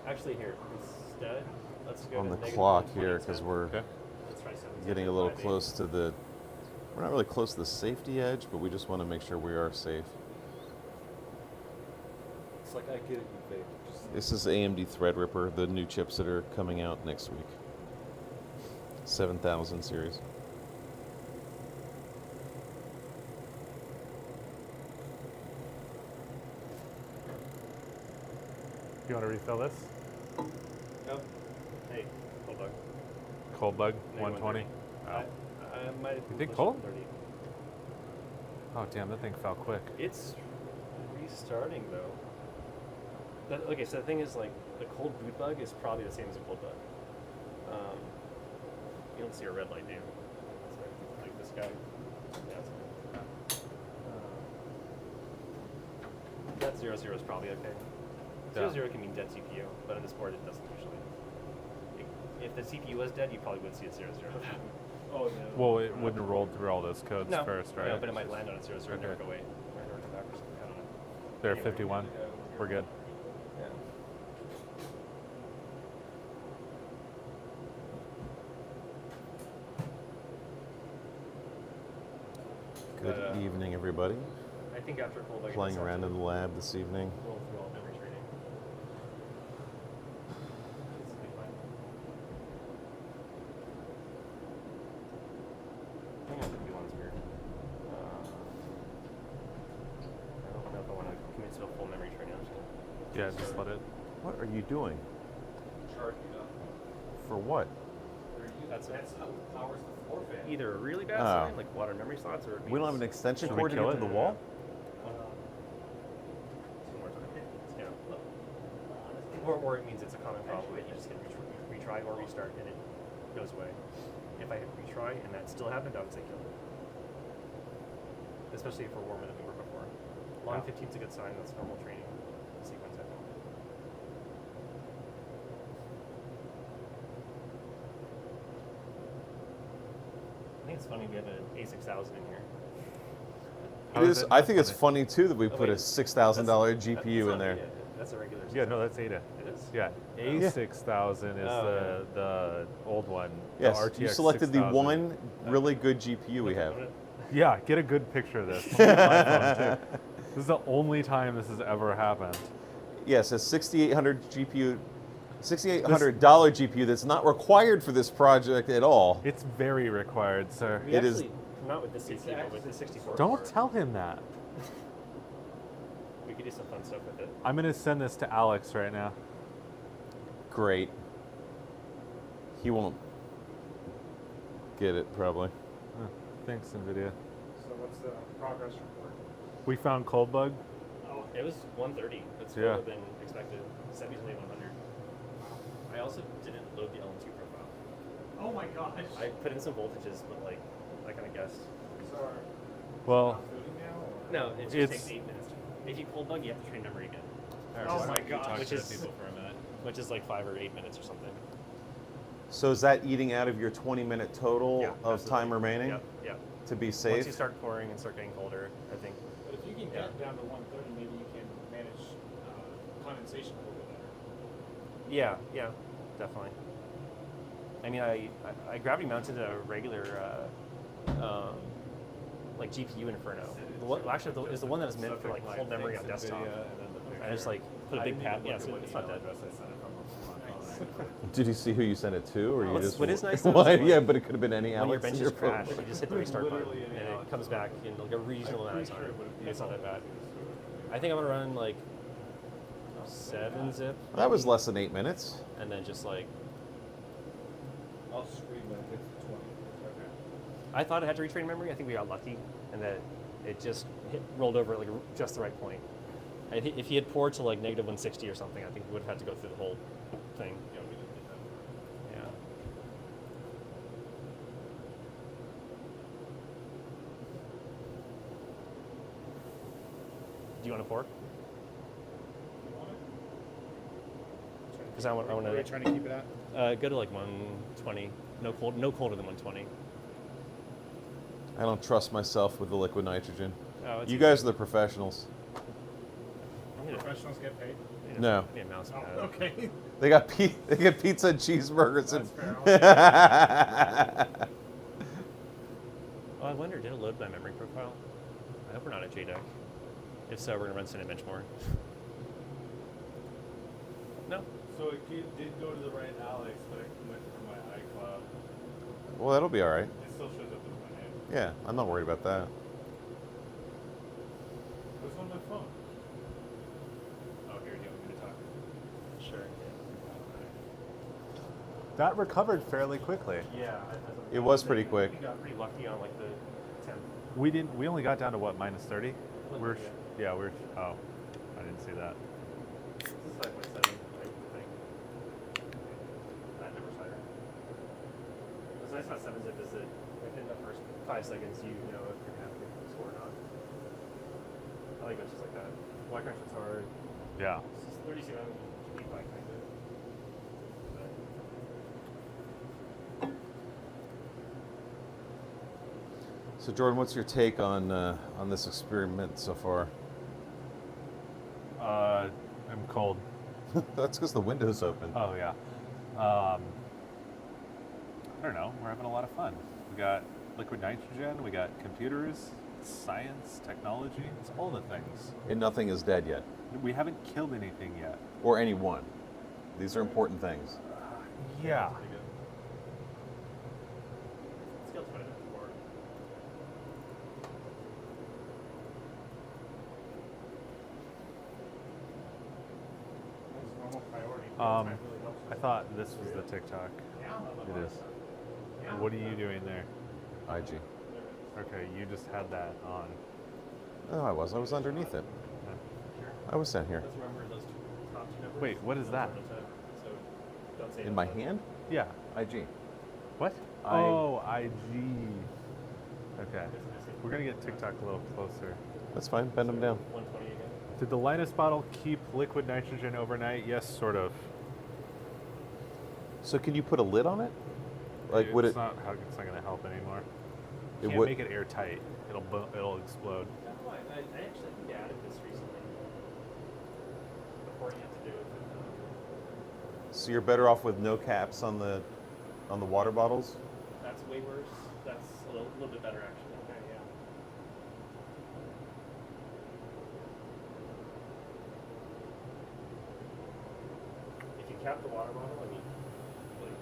Actually, here instead, let's go on to the negative clock 120 here because temp. we're Okay. Let's try 7 getting a little close to the. We're not really close to the safety edge, but we just want to make sure we are safe. It's like I get it, you vape. Just This is AMD Threadripper, the new chips that are coming out next week. 7000 series. You want to refill this? Oh, hey, cold bug. Cold bug, Negative 120. 130. Oh. I might You think push it cold? to 30. Oh damn, that thing fell quick. It's restarting though. Okay, so the thing is like the cold boot bug is probably the same as a cold bug. You don't see a red light, do you? It's like this guy. Yeah, it's that 0 is probably okay. Yeah. 0 can mean dead CPU, but on this board it doesn't usually. If the CPU was dead, you probably would see it 0. Oh no. Well, it wouldn't have rolled through all those codes no, first, right? No, but it might land on a 0 and never Okay. go away. Or never come back or something. I don't know. They're Anyway, 51. We're good. Yeah. Good But, evening, everybody. I think after cold, I Playing around in the lab this evening. roll through all memory training. This will be fine. I think 51's weird. I don't know if I want to commit to a full memory training. I'm just gonna Yeah, just let it. What are you doing? charging up. For what? That's how it powers the floor fan. either a really bad Oh. sign, like water memory slots, or it We don't have an means- extension Should we cord to kill get to it? the wall? Two more times. Yeah. Or it means it's a common problem that you just hit retry or restart and it goes away. If I hit retry and that still happened, I would say kill it. especially if we're warmer than we were before. Long Yeah. 15 is a good sign. That's normal training sequence, I think. I think it's funny we have an A6000 in here. How It is is. it I not think it's funny? funny too that we Oh, put a wait. $6,000 That's GPU not in there. ADA. That's a regular. Yeah, no, that's ADA. It is? Yeah, A6000 is Oh, the old one. Yes, the RTX you selected the 6000. one really good GPU we have. Yeah, get a good picture of this. On my phone, too. This is the only time this has ever happened. Yes, a 6800 GPU, $6,800 GPU that's not required for this project at all. It's very required, sir. We It is- actually, not with this CPU, but with the 64. Don't tell him that. We could do some fun stuff with it. I'm gonna send this to Alex right now. Great. He won't get it probably. Thanks, NVIDIA. So what's the progress report? We found cold bug. Oh, it was 130. That's Yeah. lower than expected. Set usually 100. I also didn't load the LN2 profile. Oh my gosh. I put in some voltages, but like, I kind of guessed. Sorry. Well, Booting now? Or? No, it just It's- takes 8 minutes. If you cold bug, you have to train memory again. Oh my gosh. Which is which is like 5 or 8 minutes or something. So is that eating out of your 20-minute total Yeah, of time absolutely. remaining Yep, yep. to be Once safe? you start pouring and start getting colder, I think. But if you can get down to 130, maybe you can manage condensation a little bit better. Yeah, yeah, definitely. I mean, I gravity mounted a regular like GPU Inferno. Actually, it's the one that is meant for like cold memory on desktop. I just like put a big pad. Yeah, so it's not dead. Did you see who you sent it to, or you What's- just? what is nice though Why- is, like, yeah, but it could have been any When your Alex in benches your phone. crash, you just hit the restart button, and it comes back in like a reasonable amount of time. It's not that bad. I think I'm gonna run like 7 zip, That was less than 8 minutes. and then just like I'll scream when it gets to 20. Okay. I thought it had to retrain memory. I think we got lucky, and that it just rolled over at like just the right point. If he had poured to like negative 160 or something, I think we would have had to go through the whole thing. Yeah, we didn't get that. Yeah. Do you want to pour? Because I want What are you to trying to keep it at? go to like 120. No colder than 120. I don't trust myself with the liquid nitrogen. Oh, it's You easy. guys are the professionals. I'm gonna- Professionals get paid? No. Yeah, mouse Oh, pad. okay. They got they get pizza and cheeseburgers and. Oh, I wonder, did it load my memory profile? I hope we're not at JDEC. If so, we're gonna run Cinebench more. No. So it did go to the right Alex, but it went from my iCloud. Well, that'll be all right. It still shows up as my name. Yeah, I'm not worried about that. What's on my phone? Oh, here, do you want me to talk? Sure. That recovered fairly quickly. Yeah. It was pretty quick. We got pretty lucky on like the 10. We didn't. We only got down to what, minus 30? We're 130, yeah. We're oh, I didn't see that. This is 5.7, I think. That number's higher. What's nice about 7-zip is that within the first 5 seconds, you know if you're gonna have to score or not. I like benches like that. Y crunch is hard. Yeah. This is 37 feet by kind of. But So, Jordan, what's your take on this experiment so far? I'm cold. That's because the window's open. Oh yeah. I don't know. We're having a lot of fun. We got liquid nitrogen. We got computers, science, technology. It's all the things. And nothing is dead yet, We haven't killed anything yet. or anyone. These are important things. Yeah. pretty good. Scale 20 before. That's normal priority. Um, That really helps I us. thought this was the TikTok. It is. What are you doing there? IG. Okay, you just had that on. Oh, I was underneath it. I was down here. Let's remember those top two numbers. Wait, what is that? So don't say In it my out loud. hand? Yeah. IG. What? I- Oh, IG. Okay. We're gonna get TikTok a little closer. That's fine. Bend them down. 120 again. Did the Linus bottle keep liquid nitrogen overnight? Yes, sort of. So can you put a lid on it? Like, would it? It's not gonna help anymore. It Can't would. make it airtight. It'll explode. No, I actually think I added this recently. Before you have to do it. So you're better off with no caps on the water bottles. That's way worse. That's a little bit better actually. Okay, yeah. If you cap the water bottle, I mean, like,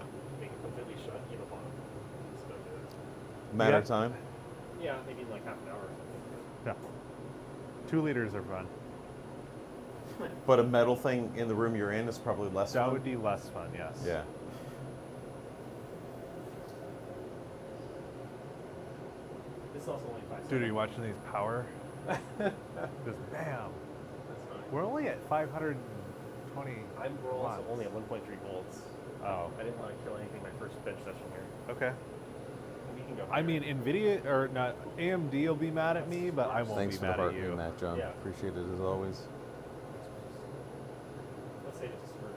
make it completely shut, you have a bottle. It's no good. Matter Yeah. of time. Yeah, maybe like half an hour or something. Yeah. 2 liters are fun. But a metal thing in the room you're in is probably less That fun. would be less fun, yes. Yeah. This is also only 5 Dude, are you watching these power? Just bam. That's fine. We're only at 520 We're also watts. only at 1.3 volts. Oh, I didn't want to kill anything my first bench session here. okay. We can go I higher. mean, NVIDIA, or not, AMD will be mad at me, but I won't Thanks be for the mad heart at you. in that, John. Yeah. Appreciate it as always. Let's say just for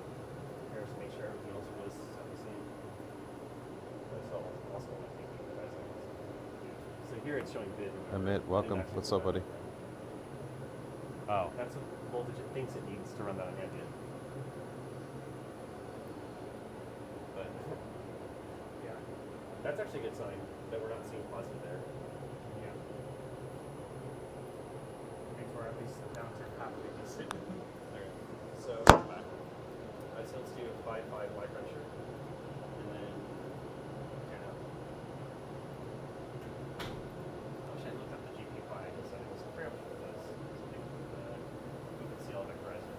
comparison, make sure everything else was the same. That's also what I think you guys like. So here it's showing bid. Amit, welcome. What's up, buddy? Oh, That's what voltage it thinks it needs to run that ambient. But yeah, that's actually a good sign that we're not seeing positive there. Yeah. Makes for at least the downturn halfway decent. Okay. So let's do a 5.5 Y pressure, and then turn up. I wish I looked up the GP5 settings. I forgot what it was. We can see all the horizon.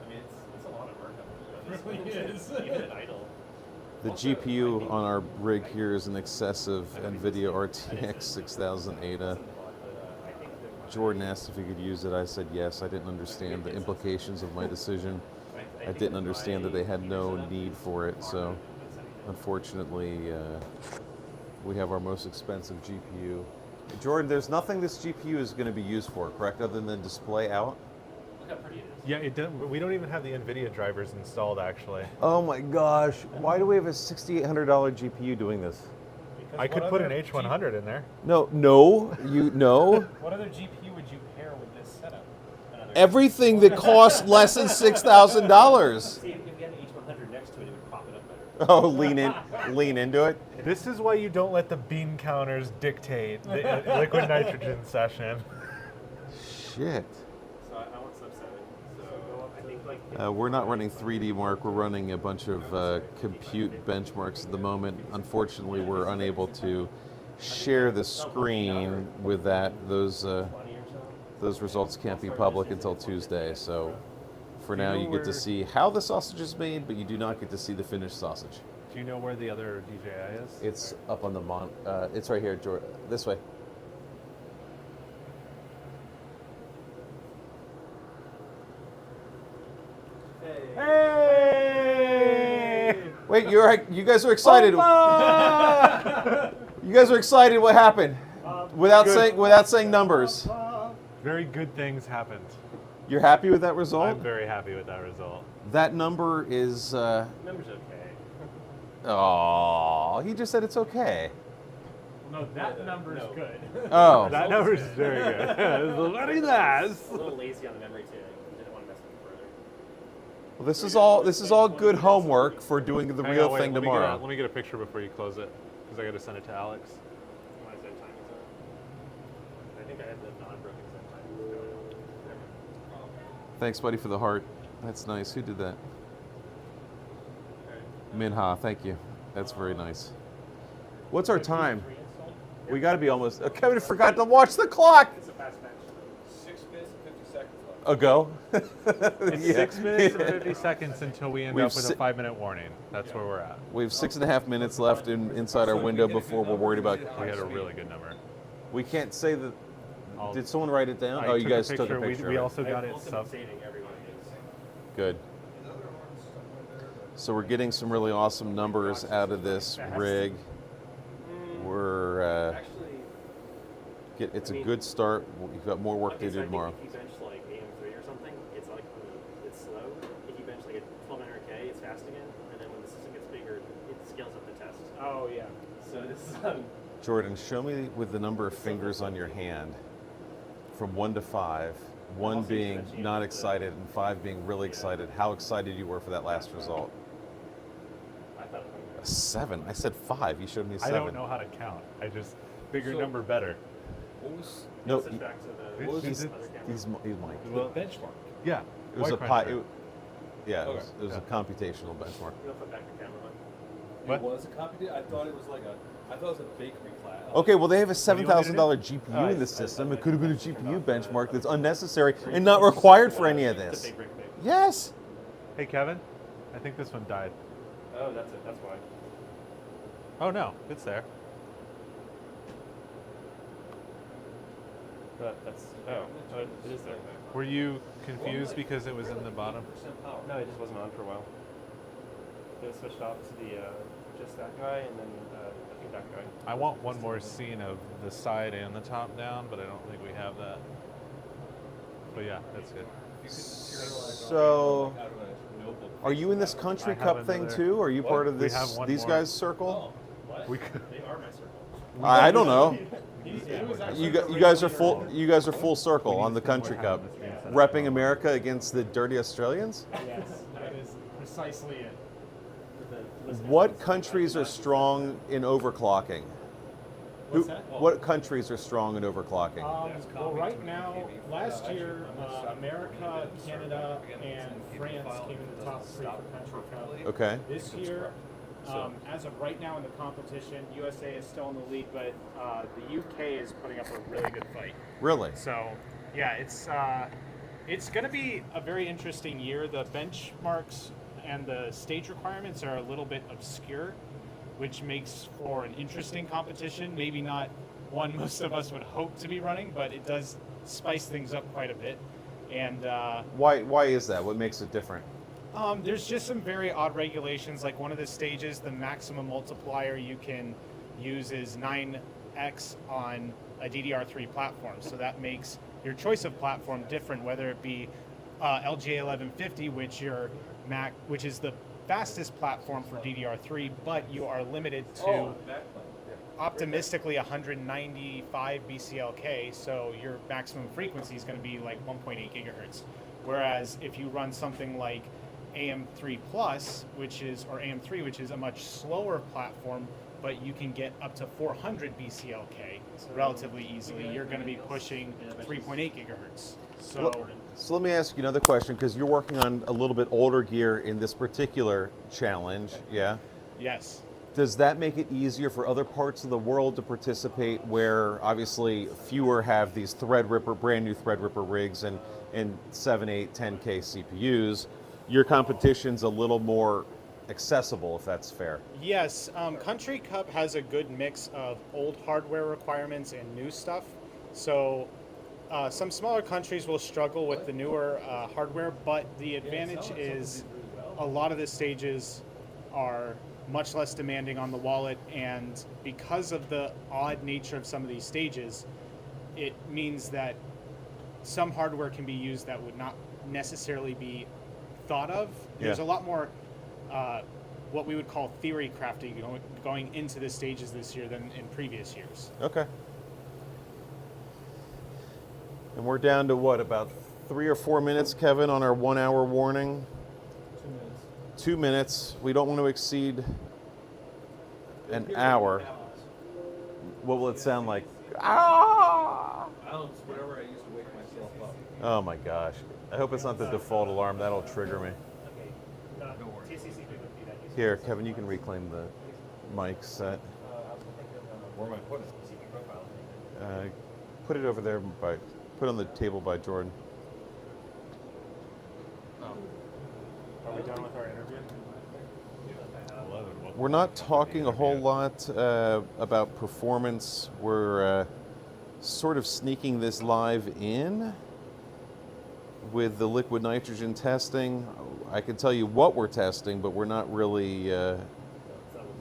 I mean, it's a lot of work on this. Really is. Even at idle. The Also, GPU on our rig here is an excessive NVIDIA RTX 6000 ADA. Jordan asked if he could use it. I said yes. I didn't understand the implications of my decision. I didn't understand that they had no need for it. So, unfortunately, we have our most expensive GPU. Jordan, there's nothing this GPU is going to be used for, correct? Other than display out? Look how pretty it is. yeah, we don't even have the NVIDIA drivers installed, actually. Oh my gosh! Why do we have a $6,800 GPU doing this? Because I could what put an other H100 in there. No. What other GPU would you pair with this setup? Another Everything that costs less than $6,000. See, if you had an H100 next to it, it would pop it up better. Oh, lean into it. This is why you don't let the bean counters dictate the liquid nitrogen session. Shit. So I want sub 7. So I think like We're not running 3D Mark. We're running a bunch of compute benchmarks at the moment. Unfortunately, we're unable to share the screen with that. Those 20 or so. those results can't be public until Tuesday. So for now, know you get to where- see how the sausage is made, but you do not get to see the finished sausage. Do you know where the other DJI is? It's up on the it's right here, this way. Hey! Wait, you guys are excited. You guys are excited. What happened? Without saying numbers. Very good things happened. You're happy with that result? I'm very happy with that result. That number is. Number's okay. Oh, he just said it's okay. No, that number's no. good. Oh, That number's very good. Very nice. A little lazy on the memory too. Didn't want to mess with it further. well, this is all good homework for doing the Hang real on, wait, thing let tomorrow. me get a picture before you close it, because I got to send it to Alex. What is that time is on? I think I had the non-broken set time going on. Thanks, buddy, for the heart. That's nice. Who did that? Minha, thank you. That's very nice. What's our time? We got to be almost. Kevin forgot to watch the clock. It's a fast match. 6 minutes and 50 seconds left. Ago? It's Yeah. 6 minutes and 50 seconds until we end We've up with a si- 5-minute warning. That's where we're at. We have 6.5 minutes left inside our window before we're worried about. We had a really good number. We can't say that. I'll- Did someone write it down? I Oh, you took guys a took a picture. picture. We of it. also got I it also sub. saving every one of these. Good. So we're getting some really awesome numbers out of this rig. We're it's a good start. We've got more work to do tomorrow. If you bench like AM3 or something, it's like it's slow. If you bench like a 1200K, it's fast again. And then when the system gets bigger, it scales up the test. Oh, yeah. So this is Jordan, show me with the number of fingers on your hand from 1 to 5, 1 being not excited and 5 being really excited, how excited you were for that last result. I thought A 7. I said 5. You showed me a 7. I don't know how to count. I just bigger So- number better. What was No, switch back to the What was He's- other camera. he's Mike. the benchmark? Yeah. It was White a crunch pi. rate. Yeah, Okay. it was a computational benchmark. We'll put back the camera on. What? It was a competition. I thought it was like I thought it was a bakery class. Okay, well they have a do you want me to $7,000 do? GPU in the system. It could have been a GPU benchmark that's unnecessary and not required for any of It's a this. big rig thing. Yes. Hey, Kevin. I think this one died. Oh, that's it. That's why. Oh, no. It's there. That's it is there. Were you confused because it was in the bottom? No, it just wasn't on for a while. It was switched off to the just that guy, and then I think that guy. I want one more scene of the side and the top down, but I don't think we have that. But yeah, that's good. So, are you in this country I have cup thing another- too? Are you part of We this? have one These more. guys' circle? What? We could- They are my circle. I don't know. He's You guys are full. You guys are full circle on the country cup, repping America against the dirty Australians. Yes, that is precisely it. What countries are strong in overclocking? What's that? What countries are strong in overclocking? Well, right now, last year, America, Canada, and France came in the top 3 for Country Cup. Okay. This year, as of right now in the competition, USA is still in the lead, but the UK is putting up a really good fight. Really? So, yeah, it's going to be a very interesting year. The benchmarks and the stage requirements are a little bit obscure, which makes for an interesting competition. Maybe not one most of us would hope to be running, but it does spice things up quite a bit. And Why is that? What makes it different? there's just some very odd regulations. Like one of the stages, the maximum multiplier you can use is 9x on a DDR3 platform. So that makes your choice of platform different, whether it be LGA 1150, which is the fastest platform for DDR3, but you are limited to optimistically 195 BCLK, so your maximum frequency is going to be like 1.8 gigahertz. Whereas if you run something like AM3 Plus, or AM3, which is a much slower platform, but you can get up to 400 BCLK relatively easily, you're going to be pushing 3.8 gigahertz. So let me ask you another question, because you're working on a little bit older gear in this particular challenge, yeah? Yes. Does that make it easier for other parts of the world to participate where obviously fewer have these Threadripper, brand new Threadripper rigs and 7, 8, 10K CPUs? Your competition's a little more accessible, if that's fair. Yes, Country Cup has a good mix of old hardware requirements and new stuff. So some smaller countries will struggle with the newer hardware, but the advantage is a lot of the stages are much less demanding on the wallet, and because of the odd nature of some of these stages, it means that some hardware can be used that would not necessarily be thought of. There's Yeah. a lot more what we would call theory crafting going into the stages this year than in previous years. Okay. And we're down to what, about 3 or 4 minutes, Kevin, on our 1 hour warning? 2 minutes. 2 minutes. We don't want to exceed an hour. What will it sound like? Ah! Alex, whatever I used to wake myself up. Oh my gosh. I hope it's not the default alarm. That'll trigger me. Okay. No worries. TCC 350 that uses Here, Kevin, you can reclaim the mic set. Where am I putting it? CP profile. Put it over there put it on the table by Jordan. we done with our interview? 11. We're not talking a whole lot about performance. We're sort of sneaking this live in with the liquid nitrogen testing. I can tell you what we're testing, but we're not really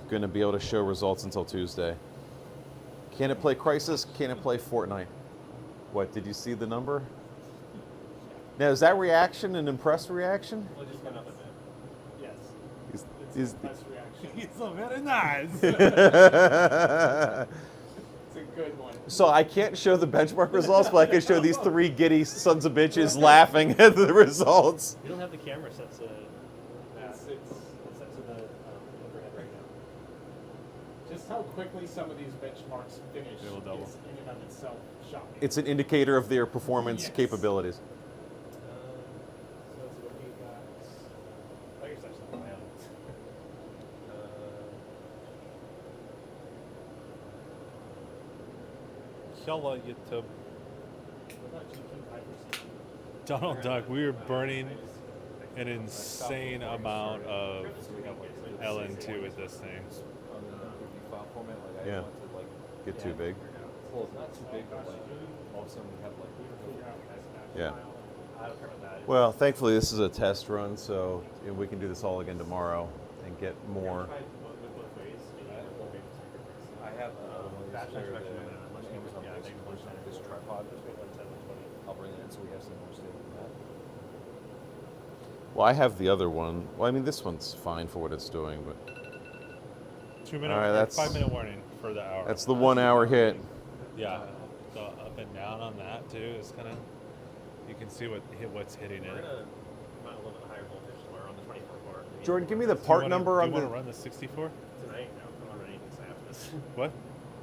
going to be able to show results until Tuesday. Can it play Crisis? Can it play Fortnite? What, did you see the number? Now, is that reaction an impressed reaction? Well, it just went up a bit. Yes. Is- Best reaction. It's so very nice. It's a good one. So I can't show the benchmark results, but I can show these three giddy sons of bitches laughing at the results. We don't have the camera set to It's set to the overhead right now. just how quickly some of these benchmarks finish Double, double. is in and of itself shocking. It's an indicator of their performance Yes. capabilities. So it's looking at. Oh, you're such a man. Hello, YouTube. What about GP Hyper? Donald Duck, we were burning an insane amount of LN2 with this thing. On the interview file format, like I Yeah. want to like Get too big. well, it's not too big, but like all of a sudden we have like Yeah. I don't care about that. Well, thankfully this is a test run, so we can do this all again tomorrow and get more. I have another one Batch where inspection the and then much cameras on yeah, this, they can this, push that. this tripod. I'll bring it in so we have some more stable than that. Well, I have the other one. Well, I mean, this one's fine for what it's doing, but 2 minute, All right, that's- 5 minute warning for the hour. that's the 1 hour hit. Yeah. The up and down on that too is kind of. You can see what's hitting We're it. gonna run a little bit higher voltage tomorrow on the 24 core. Jordan, give me the Do you part wanna- number on Do you the. want to run the 64? Tonight? No, I'm not running anything tonight after this. What?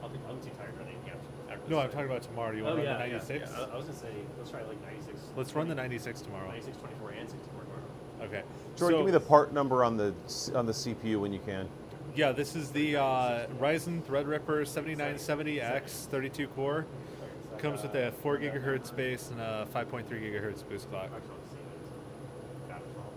I'm too tired running after No, this. I'm talking about tomorrow. Do you want to run the 96? Yeah. I was gonna say, let's try like 96. Let's run the 96 tomorrow. 96, 24, and 64 tomorrow. Okay. Jordan, So- give me the part number on the CPU when you can. Yeah, this is the Ryzen Threadripper 7970X 32 core. Comes with a 4 gigahertz base and a 5.3 gigahertz boost clock. I just want to see it. Got it all.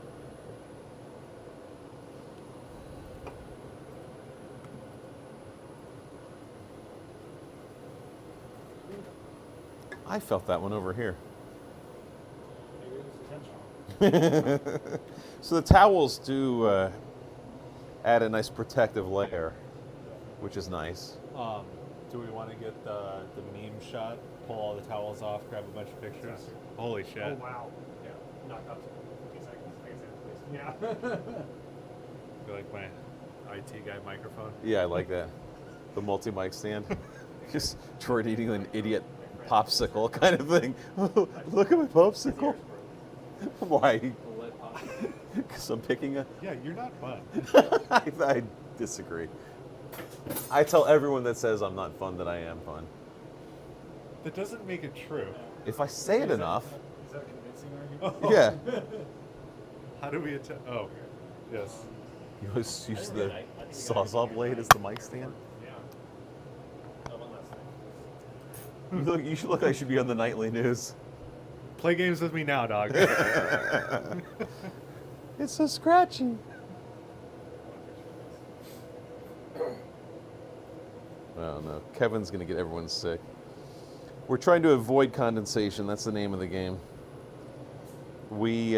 I felt that one over here. Maybe it was intentional. So the towels do add a nice protective layer, which is nice. Do we want to get the meme shot? Pull all the towels off, grab a bunch of pictures. Holy shit! Oh, wow. Yeah. Knock up to 15 seconds. I can say it, please. Yeah. Feel like my IT guy microphone. Yeah, I like that. The multi-mic stand. Just Jordan eating an idiot popsicle kind of thing. Look at my popsicle. Why? The lead pop. Because I'm picking a... Yeah, you're not fun. I disagree. I tell everyone that says I'm not fun that I am fun. That doesn't make it true. If I say it enough, Is that a convincing argument? yeah. How do we attach? Oh, yes. You always use really the like- I think sawzall blade as the mic stand. Yeah. Oh, one last thing. You should look like I should be on the nightly news. Play games with me now, dog. It's so scratchy. Oh no, Kevin's gonna get everyone sick. We're trying to avoid condensation. That's the name of the game. We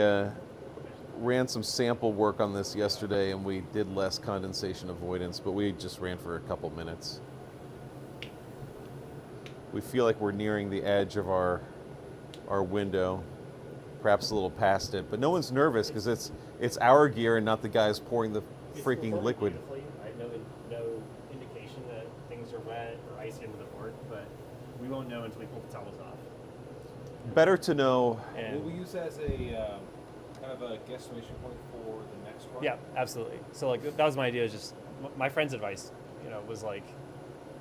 ran some sample work on this yesterday, and we did less condensation avoidance, but we just ran for a couple minutes. We feel like we're nearing the edge of our window, perhaps a little past it, but no one's nervous because it's our gear and not the guys pouring the It's freaking performing liquid. beautifully. I have no indication that things are wet or icy under the board, but we won't know until we pull the towels off. Better to know. Will we use that as a kind of a guesstimation point for the next run? Yeah, absolutely. So like that was my idea. Is just my friend's advice, was like,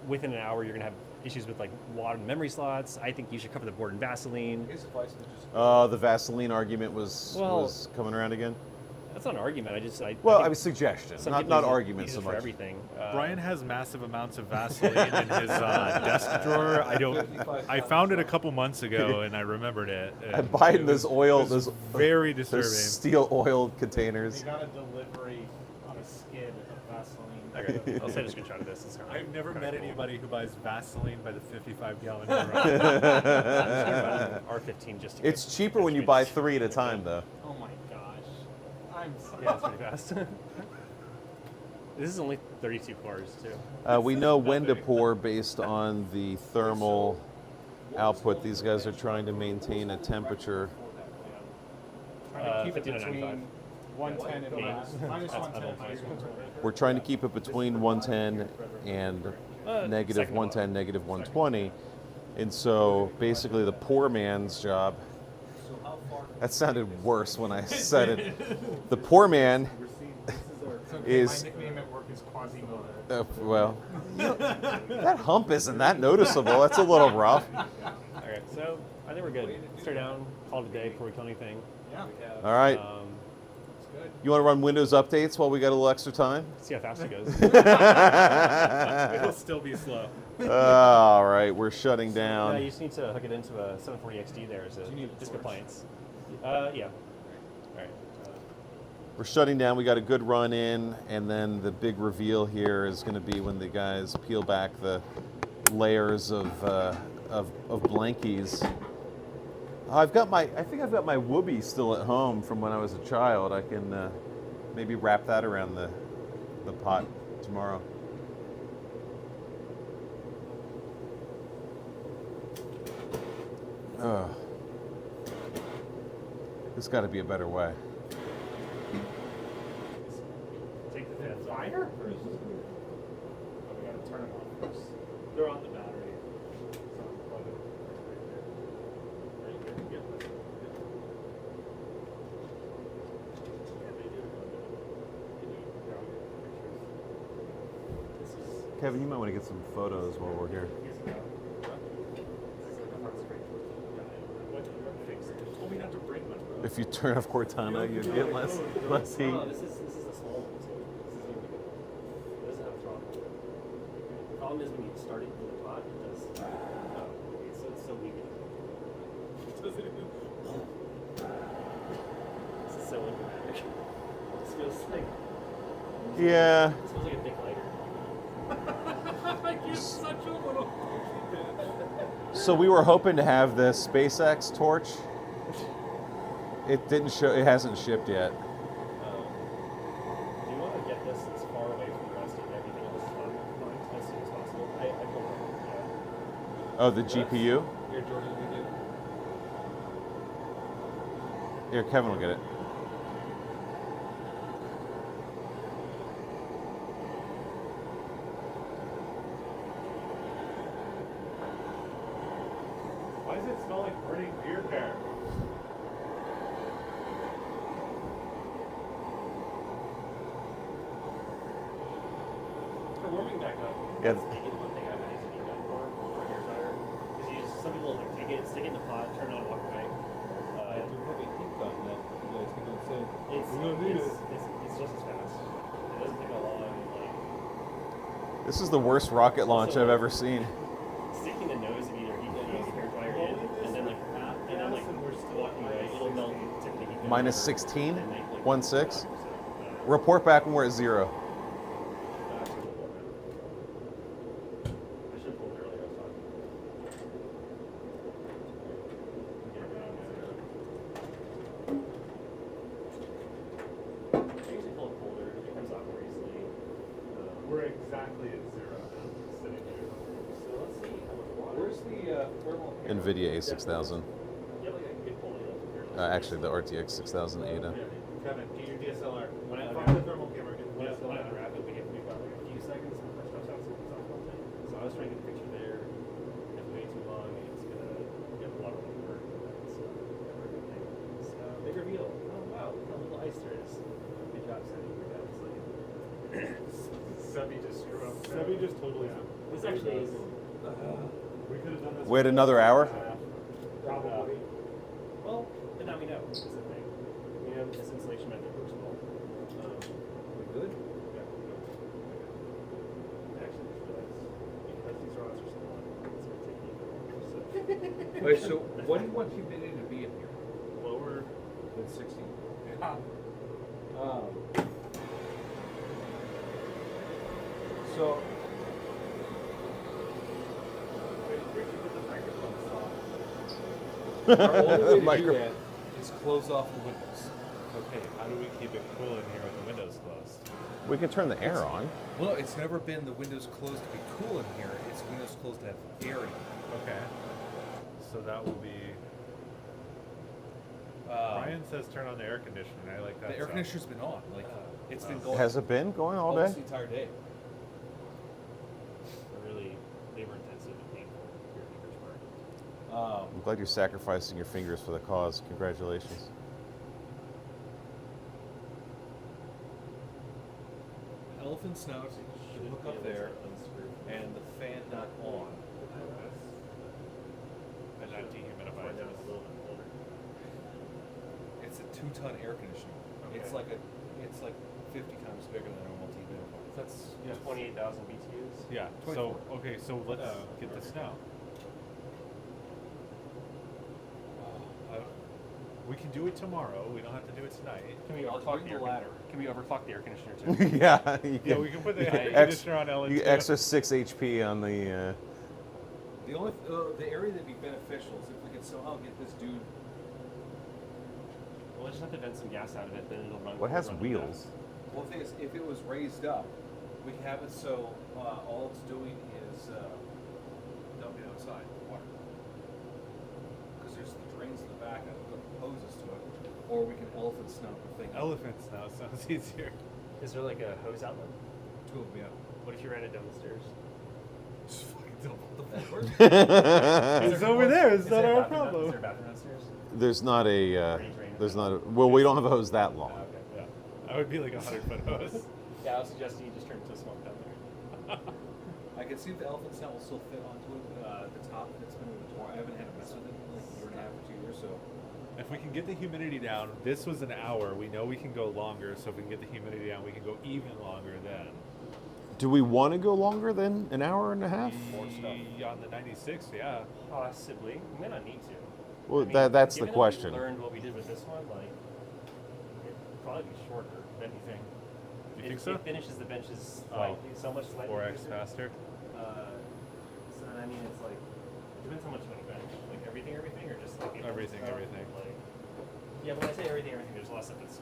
within an hour you're gonna have issues with like water in memory slots. I think you should cover the board in Vaseline. His advice was just The Vaseline argument was Well- was coming around again. That's not an argument. Well, think I was suggestion, some not people use it- argument use so it for much. everything. Brian has massive amounts of Vaseline in his desk drawer. I found it a couple months ago and I remembered it. I and buy it in those was- oil, it was those very those disturbing. steel oil containers. We got a delivery on a skid of Vaseline. Okay, I'll say a screenshot of this. It's kinda- I've never kinda met cool. anybody who buys Vaseline by the 55-gallon drum. I'm just gonna buy an R15 just to get It's cheaper when you buy instruments. 3 at a time, though. Oh my gosh. I'm sorry. Yeah, it's pretty fast. This is only 32 cores too. We know when to pour based on the thermal output. These guys are trying to maintain a temperature. Trying to keep it 59.95. between 110 and minus That's 110, unlike minus 120. We're trying to keep it between 110 and negative second 110, negative 120. And so basically the poor man's job, that sounded worse when I said it. The poor man is, My nickname at work is Quasimodo. well, that hump isn't that noticeable. That's a little rough. Okay, so I think we're good. Start down, call it a day before we kill anything. Yeah. All right. It's good. You want to run Windows updates while we got a little extra time? See how fast it goes. It'll still be slow. All right, we're shutting Yeah, down. you just need to hook it into a 740 XD there as a disk appliance. Yeah. All right. We're shutting down. We got a good run in, and then the big reveal here is going to be when the guys peel back the layers of blankies. I think I've got my whoopee still at home from when I was a child. I can maybe wrap that around the pot tomorrow. Ugh. There's got to be a better way. Take the fans off. Fire? Or is this good? Oh, we gotta turn them off first. They're on the battery. So plug it right there. Right here. Yep, that's it. Yeah, they do. They do. They're all good pictures. This is. Kevin, you might want to get some photos while we're here. Told me not to bring one, bro. If you turn off Cortana, you get less heat. No, this is the small one too. This is gonna be good. It doesn't have throttle. The problem is when you start it in the pot, it does. It's so weak. This is so dramatic. This feels like Yeah. this feels like a thick lighter. You're such a little bitch. So we were hoping to have the SpaceX torch. It didn't show. It hasn't shipped yet. Do you want to get this as far away from the rest of everything else as soon as possible? I pulled it. Oh, the GPU. Here, Jordan, we do. Here, Kevin will get it. Why does it smell like burning beer pear? For warming back up, Yeah. that's taking one thing I've had to be done for a hair dryer. Because some people like take it, stick it in the pot, turn it on, walk away. You have a heat gun that you guys can consume. It's just as fast. It doesn't take that long. Like This is the worst rocket launch I've ever seen. sticking the nose of either heat gun or hair dryer in, and then walking away, it'll melt tip the heat gun. Minus 16, and make, like, 1.6. 5%. Report back when we're at 0. I should have pulled earlier. I was talking. I usually pull it colder. It comes off more easily. We're exactly at 0 now, sitting here. So let's see how much water. Where's the thermal camera? NVIDIA A6000. Yeah, like a good pull. Actually, the RTX 6000 ADA. Kevin, get your DSLR. When I Find the thermal camera, get the when I DSLR. unwrap it, we get about like a few seconds before it starts out melting. So I was trying to get a picture there. If way too long, it's gonna get a lot of work. So never a good thing. So big reveal. Oh wow, look how little ice there is. Good job, Sammy. Your guys. Sebby just screwed up. Sebby just totally. This actually is. We could have done this. Wait another hour? Probably. Well, but now we know. This is the thing. We know this installation method works well. Wait, so what do you want humidity to be in here? Lower. Than 60? Ah. So, Where'd you put the microphone our only way to do Micro- that is close off the windows. Okay, how do we keep it cool in here with the windows closed? We can turn the air on. Well, it's never been the windows closed to be cool in here. It's windows closed to have air in it. Okay. So that will be. Brian says turn on the air conditioning. I like that. The air stuff. conditioner's been on. Like, it's been going Has it been going all day? almost the entire day. Really labor intensive and painful for your fingers work. I'm glad you're sacrificing your fingers for the cause. Congratulations. Elephant snout should hook up there, and the fan not on. And that dehumidifies That it. was a little bit older. It's a 2-ton air conditioner. It's like 50 times bigger than a normal dehumidifier. That's 28,000 BTUs. Yeah. So okay. So let's get the snow. We can do it tomorrow. We don't have to do it tonight. Can we I'll overclock bring the air the ladder. Can we overclock the air conditioner too? Yeah. Yeah, we can put the air Ex- conditioner on LN2. You extra 6 HP on the. The only the area that'd be beneficial is if we could somehow get this dude. Well, we'll just have to vent some gas out of it, then it'll run. What has run the wheels? gas. Well, the thing is, if it was raised up, we could have it so all it's doing is dumping outside the water. Because there's the drains in the back and hook hoses to it, or we can elephant snout the thing. Elephants now sounds easier. Is there like a hose outlet? Two of them, yeah. What if you ran it down the stairs? Just fucking dump the floor. It's over there. It's not our Is problem. there a bathroom downstairs? There's not a. Drain. There's not a. Well, we don't have a hose that long. Okay. Yeah. I would be like a 100-foot hose. Yeah, I was suggesting you just turn it to a smoke down there. I can see if the elephant snout will still fit onto it. The top that's been torn. I haven't had a mess with it in like a year and a half or 2 years, so. If we can get the humidity down, this was an hour. We know we can go longer. So if we can get the humidity down, we can go even longer then. Do we want to go longer than an hour and a half? On the 96, yeah. Possibly. We may not need to. Well, I mean, that's the given that question. We learned what we did with this one, like, it'd probably be shorter than anything. Do you think so? It finishes the benches Oh. so much slightly 4x quicker. faster. So I mean, it's like, it depends how much you want to bench. Like everything, or just like Everything, stuff, everything. Like, yeah, when I say everything, there's a lot of stuff that's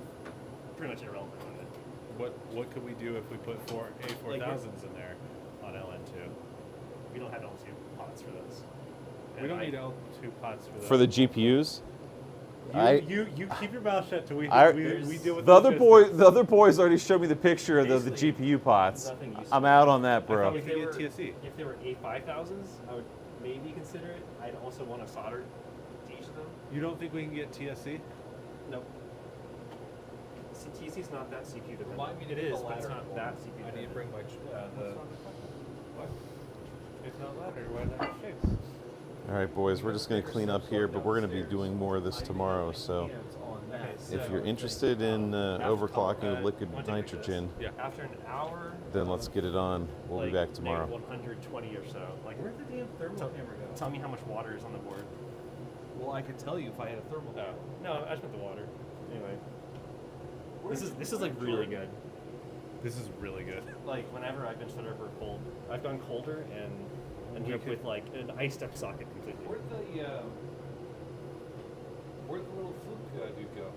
pretty much irrelevant on it. What could we do if we put four A4000s in there on LN2? We don't have L2 pots for those. We And don't I- need L2 pots for those. For the GPUs? You keep your mouth shut till we I- deal with The other logistics. the other boys already showed me the picture of the Basically, GPU pots. nothing useful. I'm out on that, I bro. thought we If could they get were- TSE. If they were A5000s, I would maybe consider it. I'd also want to solder to each of them. You don't think we can get TSE? Nope. TC's not that CPU dependent. Remind me to It get is, the but it's ladder not for that me. CPU I dependent. need to bring my What? It's not ladder. Why is that shapes? All right, boys, we're just going to clean up here, but we're going to be doing more of this tomorrow. So if you're interested in overclocking with liquid nitrogen, Yeah. After an hour, then let's get it on. We'll be like, back tomorrow. negative 120 or so. Like, Where'd the damn thermal camera go? tell me how much water is on the board. Well, I could tell you if I had a thermal camera. No, I just meant the water. Anyway, this is like really good. This is really good. Like whenever I've been Threadripper cold, I've gone colder and with like an iced up socket completely. Where'd the little fluke dude go?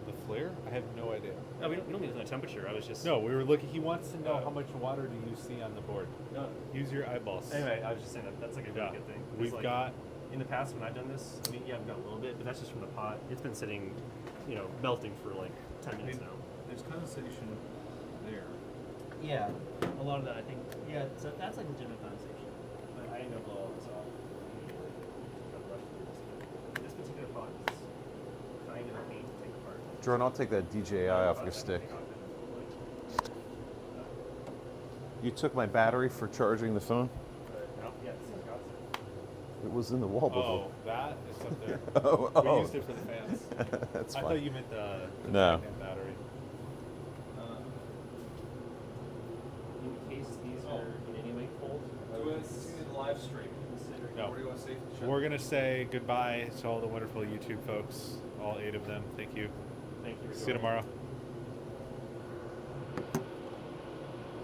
The flare? I have no idea. No, we don't need the temperature. I was just No, we were looking. He wants to know how much water do you see on the board. No. Use your eyeballs. Anyway, I was just saying that's like a really Yeah. good thing. 'Cause, We've like, got. in the past when I've done this. I mean, yeah, I've got a little bit, but that's just from the pot. It's been sitting, melting for like 10 minutes now. There's condensation there. Yeah, a lot of that I think. Yeah, so that's like legitimate condensation. But I ain't gonna blow all this off. This particular pot is kind of a pain to take apart. Jordan, I'll take that DJI off your stick. You took my battery for charging the phone? Yeah, this has got some. It was in the wall before. Oh, that is up there. Oh, We used it for the fans. That's I fine. thought you meant the No. back-end battery. In case these are in any way cold, I Do would it see the live stream. consider. No. What do you want to say? We're going to say goodbye to all the wonderful YouTube folks, all 8 of them. Thank you. Thank you. for See you joining. tomorrow.